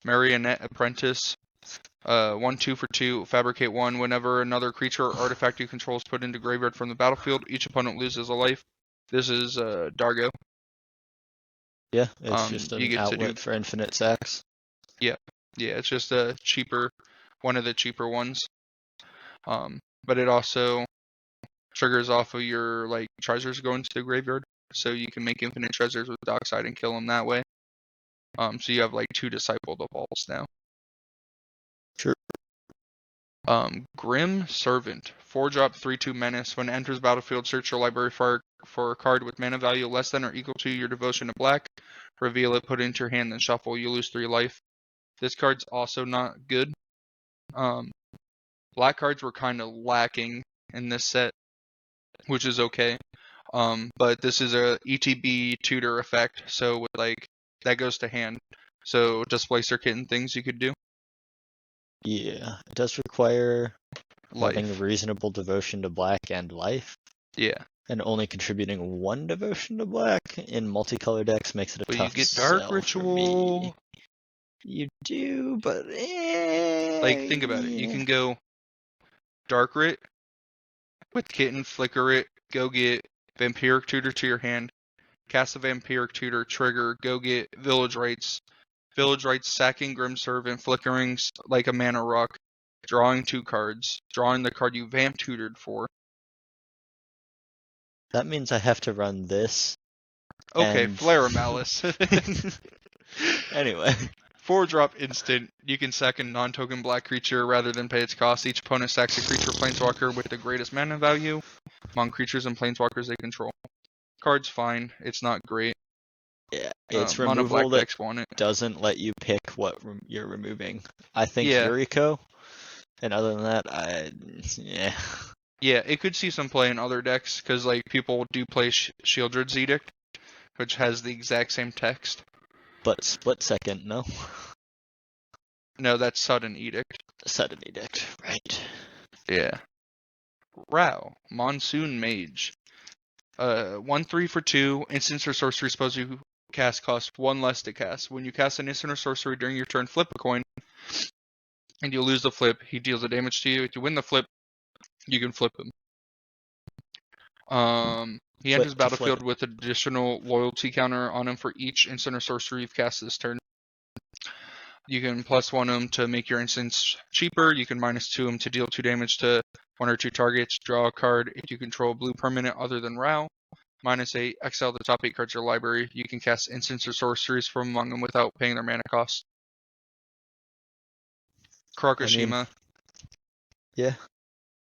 Marionette Apprentice. 1/2 for 2, fabricate 1. Whenever another creature or artifact you control is put into graveyard from the battlefield, each opponent loses a life. This is Dargo. Yeah, it's just You an get to do. outlet for infinite sacks. Yeah, it's just a cheaper, one of the cheaper ones. But it also triggers off of your like treasures going to the graveyard, so you can make infinite treasures with Dockside and kill them that way. So you have like 2 Disciple the Balls now. Sure. Grim Servant, 4-drop 3/2 menace. When it enters battlefield, search your library for a card with mana value less than or equal to your devotion to black. Reveal it, put it into your hand, then shuffle. You lose 3 life. This card's also not good. Black cards were kind of lacking in this set, which is okay. But this is a ETB tutor effect, so with like that goes to hand. So Displacer Kitten things you could do. Yeah, it does require having a Life. reasonable devotion to black and life, Yeah. and only contributing 1 devotion to black in multicolor decks makes it a But you tough get Dark sell for me. Ritual. You do, but Like, think about it. You can go Dark Rit with Kitten, flicker it, go get Vampiric Tutor to your hand, cast a Vampiric Tutor, trigger, go get Village Rites. Village Rites, sacking Grim Servant, flickering like a mana rock, drawing 2 cards, drawing the card you Vamp Tutored for. that means I have to run this. Okay, And Flare of Malice. anyway. 4-drop instant. You can sack a non-token black creature rather than pay its cost. Each opponent sacks a creature planeswalker with the greatest mana value among creatures and planeswalkers they control. Card's fine. It's not great. Yeah, it's Mono removal black that decks want it. doesn't let you pick what you're removing. I think Yeah. Yuriko, and other than that, yeah. Yeah, it could see some play in other decks, because like people do play Shieldred's Edict, which has the exact same text. But split second, no. No, that's Sudden Edict. Sudden Edict, right. Yeah. Rao, Monsoon Mage. 1/3 for 2. Instants or sorcery spells you cast cost 1 less to cast. When you cast an instant or sorcery during your turn, flip a coin, and you lose the flip. He deals the damage to you. If you win the flip, you can flip him. He enters battlefield with additional loyalty counter on him for each instant or sorcery you've cast this turn. You can +1 him to make your instants cheaper. You can -2 him to deal 2 damage to 1 or 2 targets. Draw a card if you control a blue permanent other than Rao. -8, exile the top 8 cards of your library. You can cast instants or sorceries from among them without paying their mana cost. Karakashima. Yeah.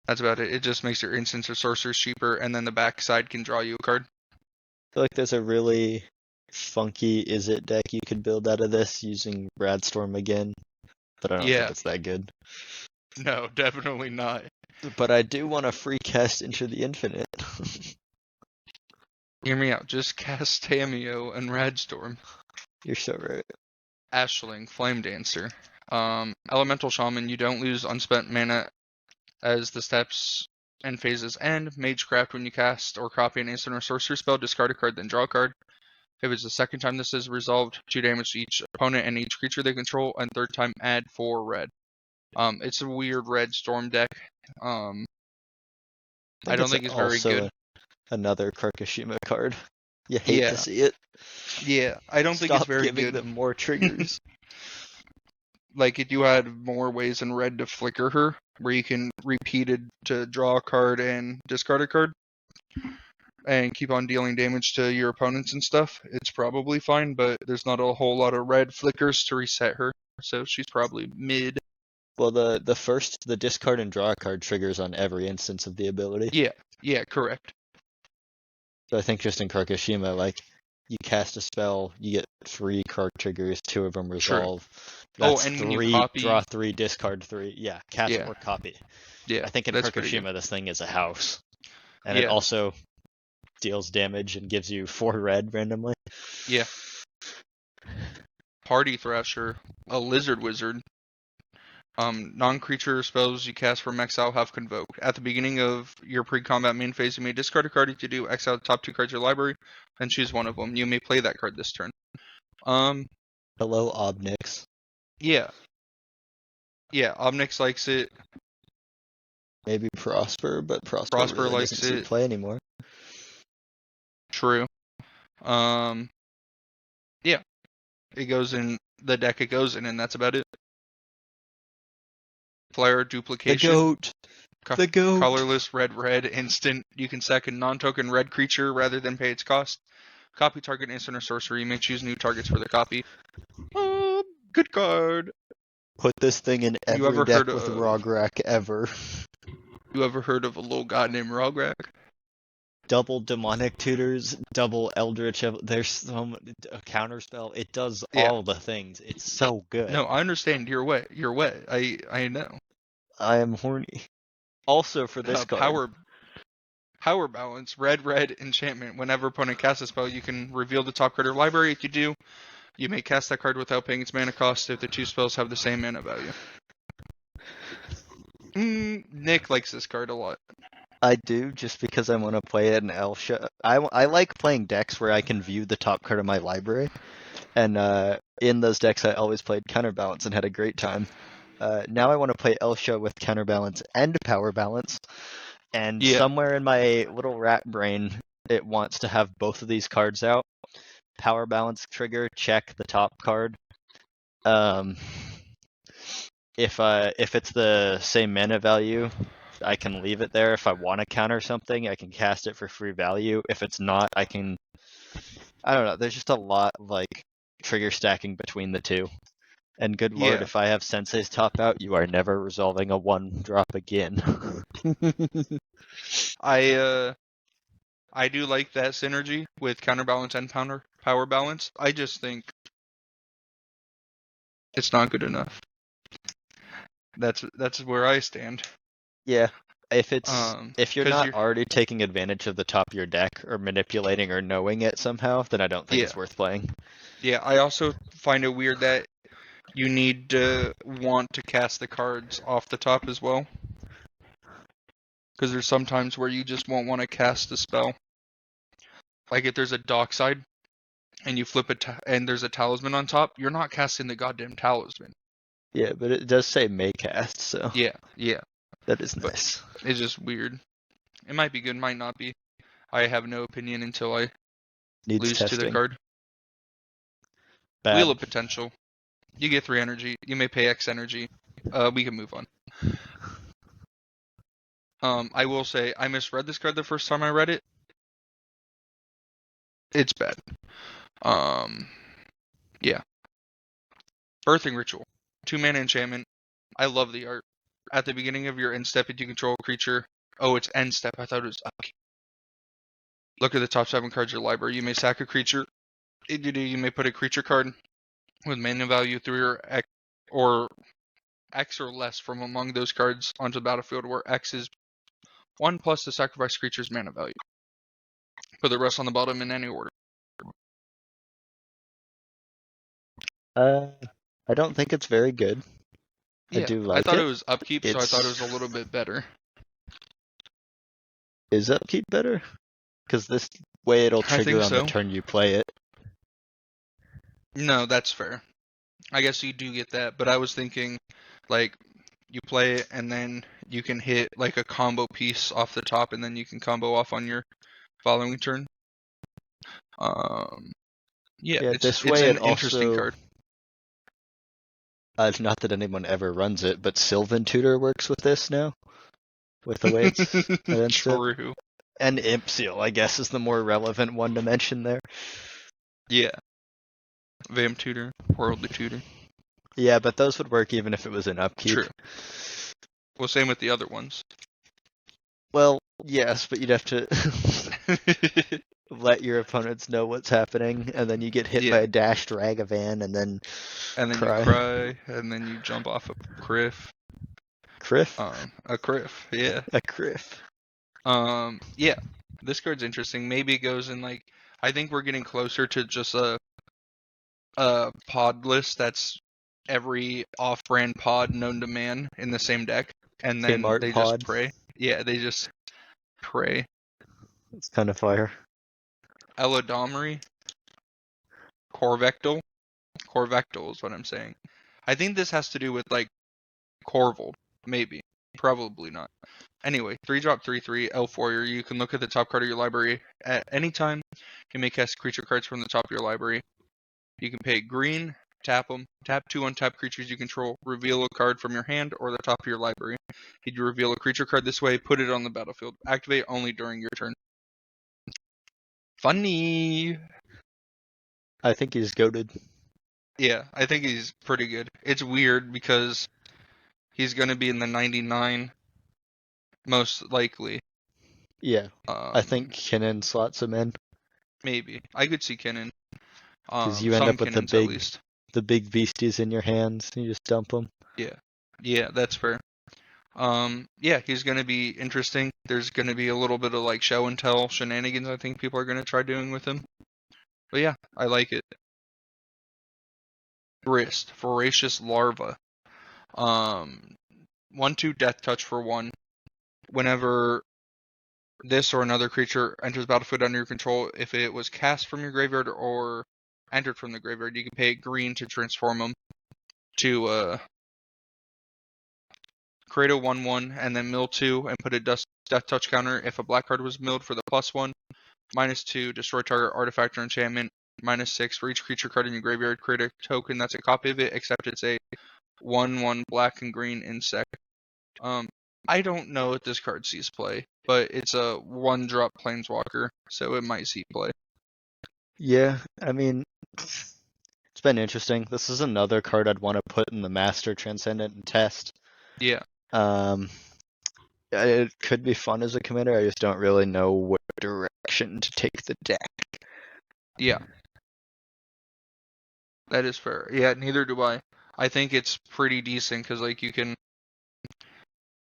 That's about it. It just makes your instants or sorcerers cheaper, and then the backside can draw you a card. I feel like there's a really funky Is It deck you could build out of this using Radstorm again, but I don't think Yeah. it's that good. No, definitely not. But I do want a free cast Into the Infinite. Hear me out. Just cast Tameo and Radstorm. You're so right. Ashling, Flame Dancer. Elemental Shaman, you don't lose unspent mana as the steps and phases end. Magecraft, when you cast or copy an instant or sorcery spell, discard a card, then draw a card. If it's the second time this is resolved, 2 damage to each opponent and each creature they control, and third time add 4 red. It's a weird red storm deck. I don't think it's very good. Another Karkashima card. You hate to see it. Yeah, I don't think it's very Stop giving good. them more triggers. Like, if you had more ways in red to flicker her, where you can repeat it to draw a card and discard a card, and keep on dealing damage to your opponents and stuff, it's probably fine, but there's not a whole lot of red flickers to reset her, so she's probably mid. Well, the discard and draw a card triggers on every instance of the ability. Yeah, correct. So I think just in Karkashima, like, you cast a spell, you get 3 card triggers, 2 of them resolve. That's and 3, when you copy... draw 3, discard 3. Yeah, cast or copy. Yeah, I think in Karkashima this thing is a house. And it also deals damage and gives you 4 red randomly. Yeah. Party Thrasher, a lizard wizard. Non-creature spells you cast from exile have Convoke. At the beginning of your pre-combat main phase, you may discard a card. If you do, exile the top 2 cards of your library, and choose one of them. You may play that card this turn. Hello, Obnix. Yeah. Yeah, Obnix likes it. Maybe Prosper, but Prosper really likes doesn't see it. play anymore. True. Yeah. It goes in the deck it goes in, and that's about it. Flare Duplication. The goat. Colorless red instant. You can sack a non-token red creature rather than pay its cost. Copy target instant or sorcery. You may choose new targets for the copy. Good card. Put this thing in every deck with Rograk ever. You ever heard of a little guy named Rograk? Double Demonic Tutors, double Eldritch. There's some counterspell. It does all the things. It's so good. No, I understand. You're wet. I know. I am horny. Also for this card. Power Balance. Red enchantment. Whenever opponent casts a spell, you can reveal the top card of your library. If you do, you may cast that card without paying its mana cost if the 2 spells have the same mana value. Nick likes this card a lot. I do, just because I want to play it in Elsha. I like playing decks where I can view the top card of my library. And in those decks, I always played Counterbalance and had a great time. Now I want to play Elsha with Counterbalance and Power Balance. And somewhere in my little rat brain, it wants to have both of these cards out. Power Balance trigger, check the top card. If it's the same mana value, I can leave it there. If I want to counter something, I can cast it for free value. If it's not, I don't know. There's just a lot of like trigger stacking between the two. And good lord, if I have Sensei's top out, you are never resolving a 1-drop again. I do like that synergy with Counterbalance and Power Balance. I just think it's not good enough. That's where I stand. Yeah. If you're not already taking advantage of the top of your deck or manipulating or knowing it somehow, then I don't think it's worth playing. Yeah, I also find it weird that you need to want to cast the cards off the top as well. Because there's some times where you just won't want to cast a spell. Like if there's a Dockside and you flip it and there's a Talisman on top, you're not casting the goddamn Talisman. Yeah, but it does say may cast, so. Yeah. That is nice. But it's just weird. It might be good, might not be. I have no opinion until I lose testing. to the card. Bad. Wheel of Potential. You get 3 energy. You may pay X energy. We can move on. I will say, I misread this card the first time I read it. It's bad. Yeah. Birthing Ritual. 2 mana enchantment. I love the art. at the beginning of your end step, if you control a creature. Oh, it's end step. I thought it was upkeep. Look at the top 7 cards of your library. You may sack a creature. If you do, you may put a creature card with mana value 3 or X or less from among those cards onto the battlefield, where X is 1 plus the sacrifice creature's mana value. Put the rest on the bottom in any order. I don't think it's very good. I Yeah, do I like thought it. it was upkeep, so I thought it was a little bit better. Is upkeep better? Because this way it'll I trigger think on the so. turn you play it. No, that's fair. I guess you do get that, but I was thinking, like, you play it and then you can hit like a combo piece off the top, and then you can combo off on your following turn. Yeah, This it's way an it interesting also. card. Not that anyone ever runs it, but Sylvan Tutor works with this now. With the way it's against it. True. And Imp Seal, I guess, is the more relevant one to mention there. Yeah. Vamp Tutor, Worldly Tutor. Yeah, but those would work even if it was an upkeep. True. Well, same with the other ones. Well, yes, but you'd have to let your opponents know what's happening, and then you get hit by a dashed Ragavan, and then and then cry. You cry, and then you jump off a cliff. Criff? A cliff, yeah. A criff. Yeah. This card's interesting. Maybe it goes in like, I think we're getting closer to just a pod list that's every off-brand pod known to man in the same deck, and then Kmart they pod. just pray. Yeah, they just pray. It's kind of fire. Elodomry, Corvectal. Corvectal is what I'm saying. I think this has to do with like Corvold, maybe. Probably not. Anyway, 3-drop 3/3 Elf Warrior. You can look at the top card of your library at any time. You may cast creature cards from the top of your library. You can pay green, tap them, tap 2 untapped creatures you control, reveal a card from your hand or the top of your library. If you reveal a creature card this way, put it on the battlefield. Activate only during your turn. Funny! I think he's goated. Yeah, I think he's pretty good. It's weird because he's going to be in the 99, most likely. Yeah, I think Kinnan slots him in. Maybe. I could see Kinnan. Because you end some up with Kinnans at least. the big beasties in your hands, and you just dump them. Yeah, that's fair. Yeah, he's going to be interesting. There's going to be a little bit of like show and tell shenanigans I think people are going to try doing with him. But yeah, I like it. Grist, Voracious Larva. 1/2 Death Touch for 1. Whenever this or another creature enters the battlefield under your control, if it was cast from your graveyard or entered from the graveyard, you can pay green to transform them to create a 1/1 and then mill 2 and put a Death Touch counter if a black card was milled for the +1. -2, destroy target artifact or enchantment. -6, for each creature card in your graveyard, create a token that's a copy of it, except it's a 1/1 black and green insect. I don't know if this card sees play, but it's a 1-drop planeswalker, so it might see play. Yeah, I mean, it's been interesting. This is another card I'd want to put in the Master, Transcendent, and Test. Yeah. It could be fun as a commander. I just don't really know what direction to take the deck. Yeah. That is fair. Yeah, neither do I. I think it's pretty decent because like you can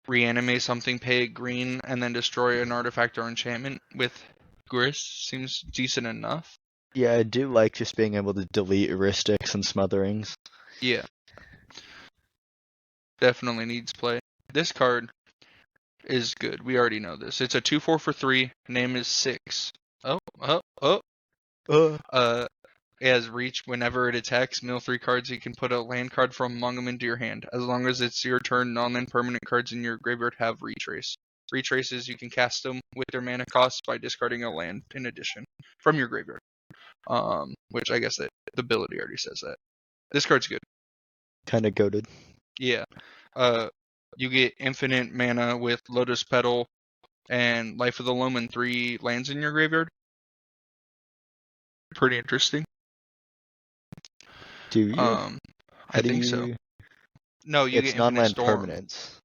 reanimate something, pay it green, and then destroy an artifact or enchantment with Grist. Seems decent enough. Yeah, I do like just being able to delete heuristics and smotherings. Yeah. Definitely needs play. This card is good. We already know this. It's a 2/4 for 3. Name is 6. It has reach. Whenever it attacks, mill 3 cards. You can put a land card from among them into your hand. As long as it's your turn, non-land permanent cards in your graveyard have retrace. Retraces, you can cast them with their mana cost by discarding a land in addition from your graveyard. Which I guess that the ability already says that. This card's good. Kind of goated. Yeah. You get infinite mana with Lotus Petal and Life of the Loam and 3 lands in your graveyard. Pretty interesting. Do you? I think so. No, you it's get infinite non-land storm. permanents.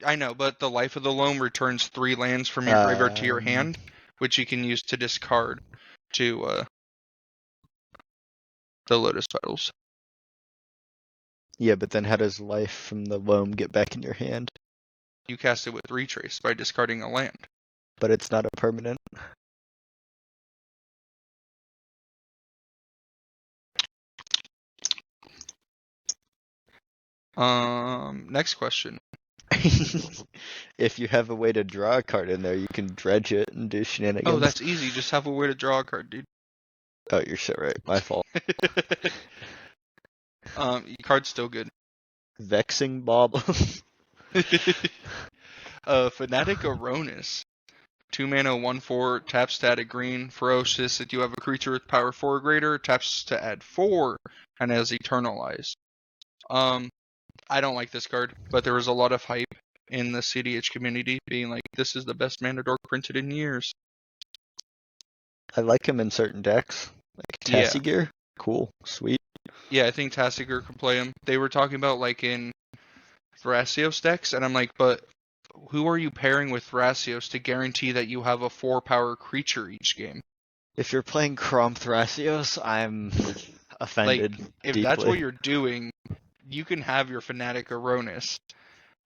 I know, but the Life of the Loam returns 3 lands from your graveyard to your hand, which you can use to discard to the Lotus Petals. Yeah, but then how does life from the loam get back in your hand? You cast it with Retrace by discarding a land. But it's not a permanent. Next question. If you have a way to draw a card in there, you can dredge it and do shenanigans. Oh, that's easy. Just have a way to draw a card, dude. Oh, you're so right. My fault. Your card's still good. Vexing Bob. Fanatic Aronis. 2 mana, 1/4, taps to add a green. Ferocious. If you have a creature with power 4 or greater, taps to add 4 and has Eternalize. I don't like this card, but there was a lot of hype in the CDH community being like, this is the best mana dork printed in years. I like him in certain decks. Like Yeah. Tassigear. Cool. Sweet. Yeah, I think Tassiger could play him. They were talking about like in Thrasios decks, and I'm like, but who are you pairing with Thrasios to guarantee that you have a 4-power creature each game? If you're playing Crom Thrasios, I'm offended If deeply. that's what you're doing, you can have your Fanatic Aronis.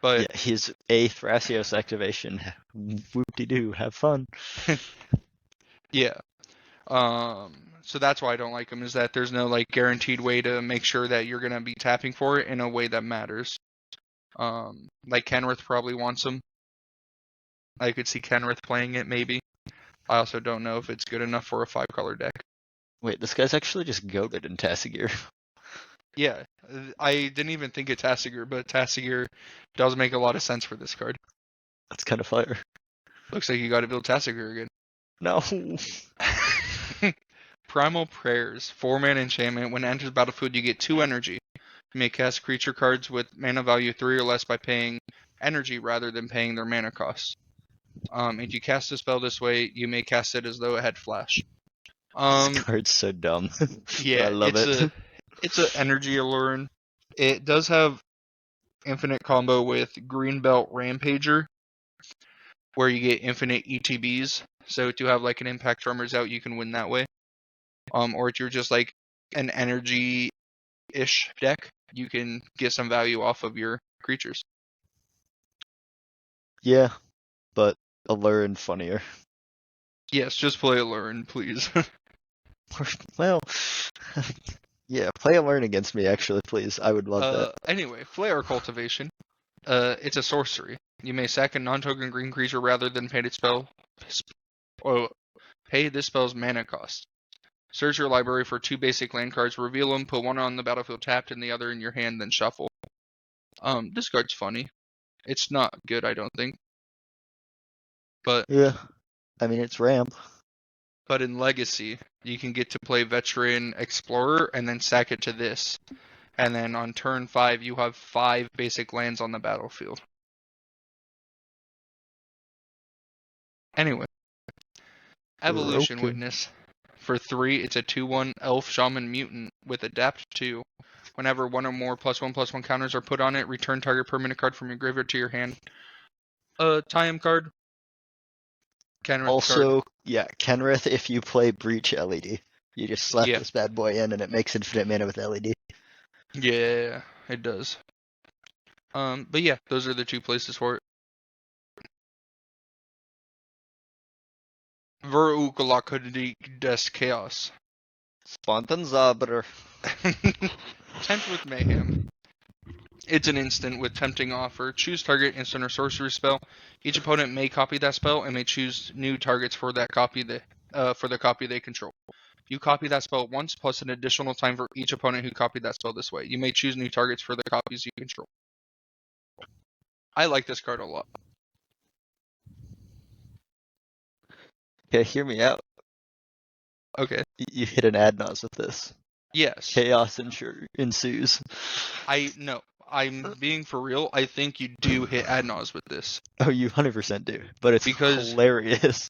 But yeah, he's a Thrasios activation. Whoop-de-doo, have fun. yeah. So that's why I don't like him, is that there's no like guaranteed way to make sure that you're gonna be tapping for it in a way that matters. Like Kenrith probably wants him. I could see Kenrith playing it maybe. I also don't know if it's good enough for a 5-color deck. Wait, this guy's actually just goated in Tassigear. Yeah, I didn't even think of Tassiger, but Tassiger does make a lot of sense for this card. That's kind of fire. Looks like you got to build Tassiger again. No. Primal Prayers, 4-mana enchantment. When it enters battlefield, you get 2 energy. You may cast creature cards with mana value 3 or less by paying energy rather than paying their mana cost. If you cast a spell this way, you may cast it as though it had flash. This card's so dumb. Yeah, I love it. It's an energy alluring. It does have infinite combo with Greenbelt Rampager, where you get infinite ETBs. So to have like an Impact Drummers out, you can win that way. Or if you're just like an energy-ish deck, you can get some value off of your creatures. Yeah, but Alluring funnier. Yes, just play Alluring, please. Well, yeah, play Alluring against me, actually, please. I would love that. Anyway, Flare Cultivation. It's a sorcery. You may sack a non-token green creature rather than pay its spell. Pay this spell's mana cost. Search your library for 2 basic land cards, reveal them, put one on the battlefield tapped and the other in your hand, then shuffle. This card's funny. It's not good, I don't think. But yeah, I mean, it's ramp. But in Legacy, you can get to play Veteran Explorer and then sack it to this. And then on turn 5, you have 5 basic lands on the battlefield. Anyway. Evolution Witness. For 3, it's a 2/1 Elf Shaman Mutant with Adapt 2. Whenever one or more +1/+1 counters are put on it, return target permanent card from your graveyard to your hand. Time card. Kenrith also, card. Yeah, Kenrith, if you play Breach LED. You just slap this bad boy in and it makes infinite mana with LED. Yeah, it does. But yeah, those are the 2 places for it. Verukalakudik des Chaos. Spontenzabrer. Tempt with Mayhem. It's an instant with Tempting Offer. Choose target instant or sorcery spell. Each opponent may copy that spell and may choose new targets for that copy for the copy they control. You copy that spell once, plus an additional time for each opponent who copied that spell this way. You may choose new targets for the copies you control. I like this card a lot. Okay, hear me out. Okay. You hit an Adnaz with this. Yes. Chaos ensues. I'm being for real. I think you do hit Adnaz with this. Oh, you 100% do. But it's hilarious.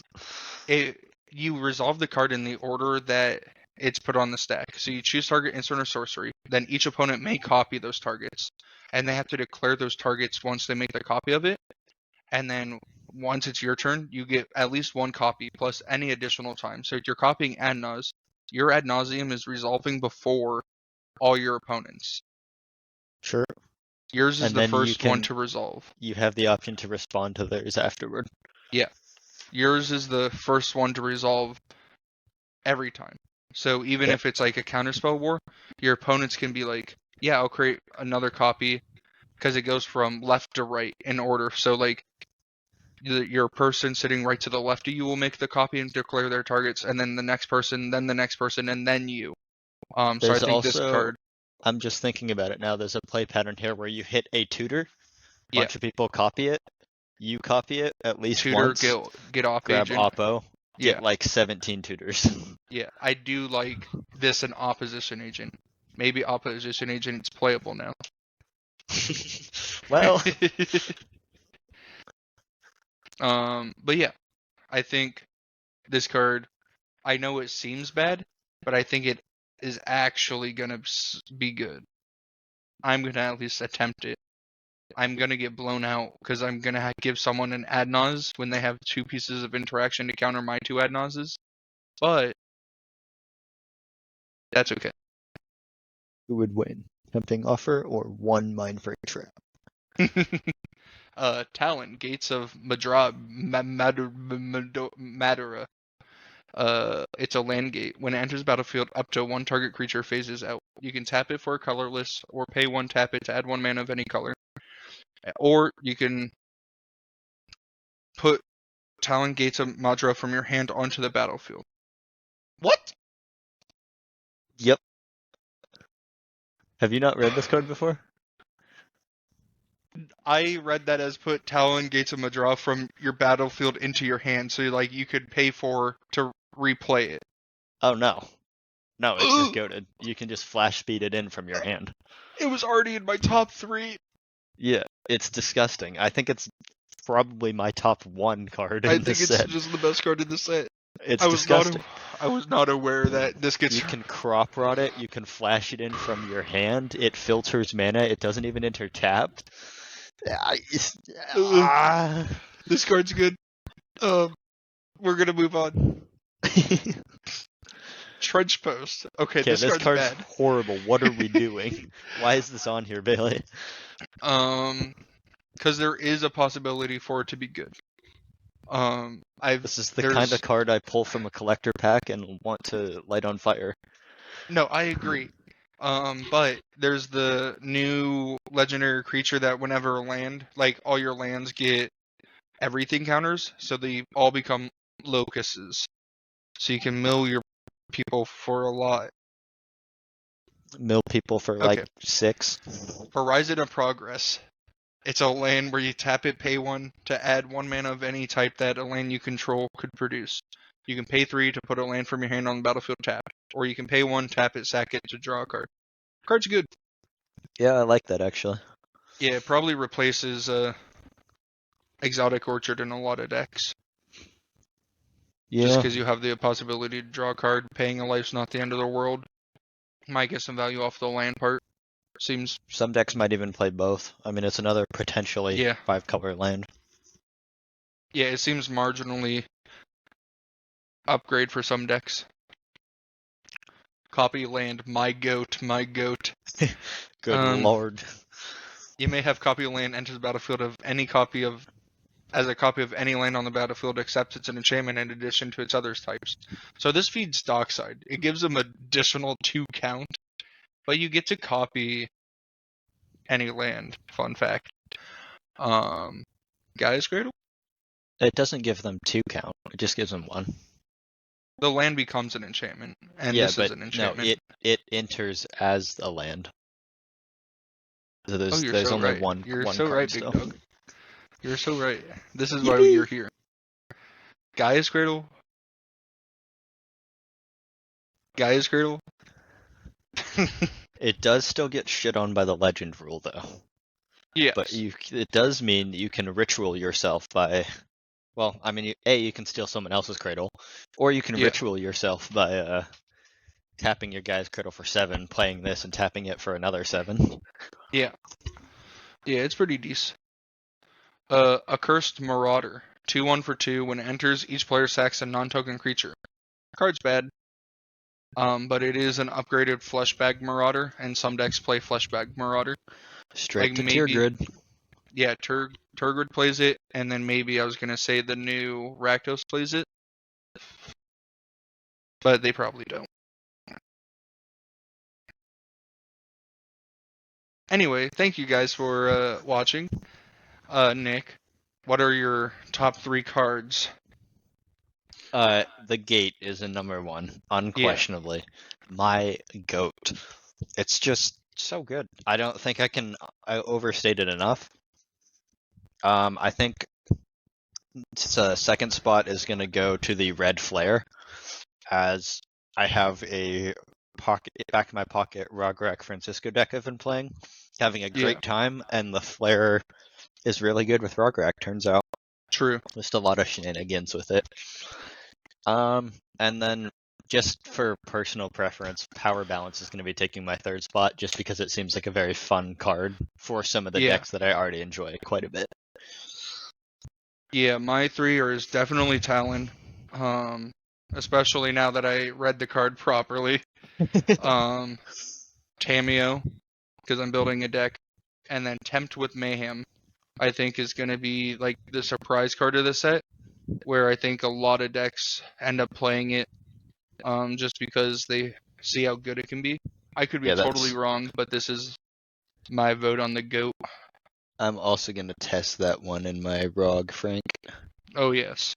You resolve the card in the order that it's put on the stack. So you choose target instant or sorcery. then each opponent may copy those targets, and they have to declare those targets once they make the copy of it. And then once it's your turn, you get at least one copy plus any additional time. So if you're copying ad nauseam, your ad nauseam is resolving before all your opponents. Sure. Yours is And the then first one to resolve. You have the option to respond to theirs afterward. Yeah. Yours is the first one to resolve every time. So even if it's like a counterspell war, your opponents can be like, yeah, I'll create another copy, because it goes from left to right in order. So like your person sitting right to the left of you will make the copy and declare their targets, and then the next person, then the next person, and then you. So I think this card. I'm just thinking about it now. There's a play pattern here where you hit a tutor, Yeah. bunch of people copy it, you copy it at least Tutor, once, get off grab agent. Oppo, get like 17 tutors. Yeah, I do like this in opposition agent. Maybe opposition agent's playable now. Well, but yeah, I think this card, I know it seems bad, but I think it is actually gonna be good. I'm gonna at least attempt it. I'm gonna get blown out because I'm gonna give someone an ad nause when they have 2 pieces of interaction to counter my 2 ad nauses, but that's okay. who would win? Tempting offer or one mind freak trap? Talon, Gates of Madra, Madara. It's a land gate. When it enters battlefield, up to 1 target creature phases out. You can tap it for a colorless, or pay 1 tap it to add 1 mana of any color. Or you can put Talon, Gates of Madra from your hand onto the battlefield. What? Yep. Have you not read this card before? I read that as put Talon, Gates of Madra from your battlefield into your hand, so like you could pay to replay it. Oh no. No, it's just goated. You can just flash speed it in from your hand. It was already in my top 3. Yeah, it's disgusting. I think it's probably my top 1 card in this set. I think it's just the best card in the set. It's disgusting. I was not aware that this gets... You can crop rot it, you can flash it in from your hand, it filters mana, it doesn't even enter tapped. This card's good. We're gonna move on. Trench Post. Okay, this card's bad. Horrible. What are we doing? Why is this on here, Bailey? Because there is a possibility for it to be good. This is the kind of card I pull from a collector pack and want to light on fire. No, I agree. But there's the new legendary creature that whenever land, like all your lands get everything counters, so they all become locusts. So you can mill your people for a lot. Mill people for like 6. Horizon of Progress. It's a land where you tap it, pay 1 to add 1 mana of any type that a land you control could produce. You can pay 3 to put a land from your hand on the battlefield tapped, or you can pay 1, tap it, sack it to draw a card. Card's good. Yeah, I like that actually. Yeah, it probably replaces Exotic Orchard in a lot of decks. Yeah. Just because you have the possibility to draw a card, paying a life's not the end of the world. Might get some value off the land part. Seems some decks might even play both. I mean, it's another potentially 5-color land. Yeah, it seems marginally upgrade for some decks. Copy land, my goat, my goat. Good lord. You may have copy land enter the battlefield of any copy of as a copy of any land on the battlefield except it's an enchantment in addition to its other types. So this feeds Dockside. It gives them additional 2 count, but you get to copy any land. Fun fact. Gaia's Cradle? It doesn't give them 2 count. It just gives them 1. The land becomes an enchantment, and this is an enchantment. No, it enters as a land. So there's only right. one. You're one so card right, still. Big Dog. You're so right. This is why you're here. Gaia's Cradle. Gaia's Cradle. It does still get shit on by the legend rule, though. Yes. But it does mean you can ritual yourself by... Well, I mean, you can steal someone else's cradle, or you can ritual yourself by tapping your guy's critical for 7, playing this and tapping it for another 7. Yeah, it's pretty decent. Accursed Marauder. 2/1 for 2. When it enters, each player sacks a non-token creature. Card's bad. But it is an upgraded Fleshbag Marauder, and some decks play Fleshbag Marauder. Straight to maybe, tier grid. Yeah, Turgid plays it, and then maybe I was gonna say the new Rakdos plays it, but they probably don't. Anyway, thank you guys for watching. Nick, what are your top 3 cards? The gate is a number 1, unquestionably. My goat. It's just so good. I don't think I overstate it enough. I think second spot is going to go to the red flare, as I have a back in my pocket Rograk Francisco deck I've been playing, having a great time, and the flare is really good with Rograk, turns out. True. Just a lot of shenanigans with it. And then just for personal preference, Power Balance is going to be taking my third spot, just because it seems like a very fun card for some of the decks that I already enjoy quite a bit. Yeah, my 3 is definitely Talon, especially now that I read the card properly. Tameo, because I'm building a deck, and then Tempt with Mayhem, I think is going to be like the surprise card of the set, where I think a lot of decks end up playing it, just because they see how good it can be. I could be totally wrong, but this is my vote on the GOAT. I'm also going to test that one in my ROG, Frank. Oh, yes.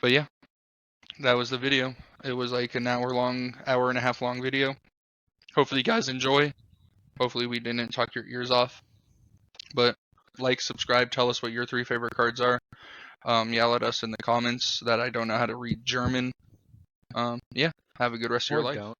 But yeah, that was the video. It was like an hour and a half long video. Hopefully you guys enjoy. Hopefully we didn't talk your ears off. But like, subscribe, tell us what your 3 favorite cards are. Yell at us in the comments that I don't know how to read German. Yeah, have a good rest of your life. Don't.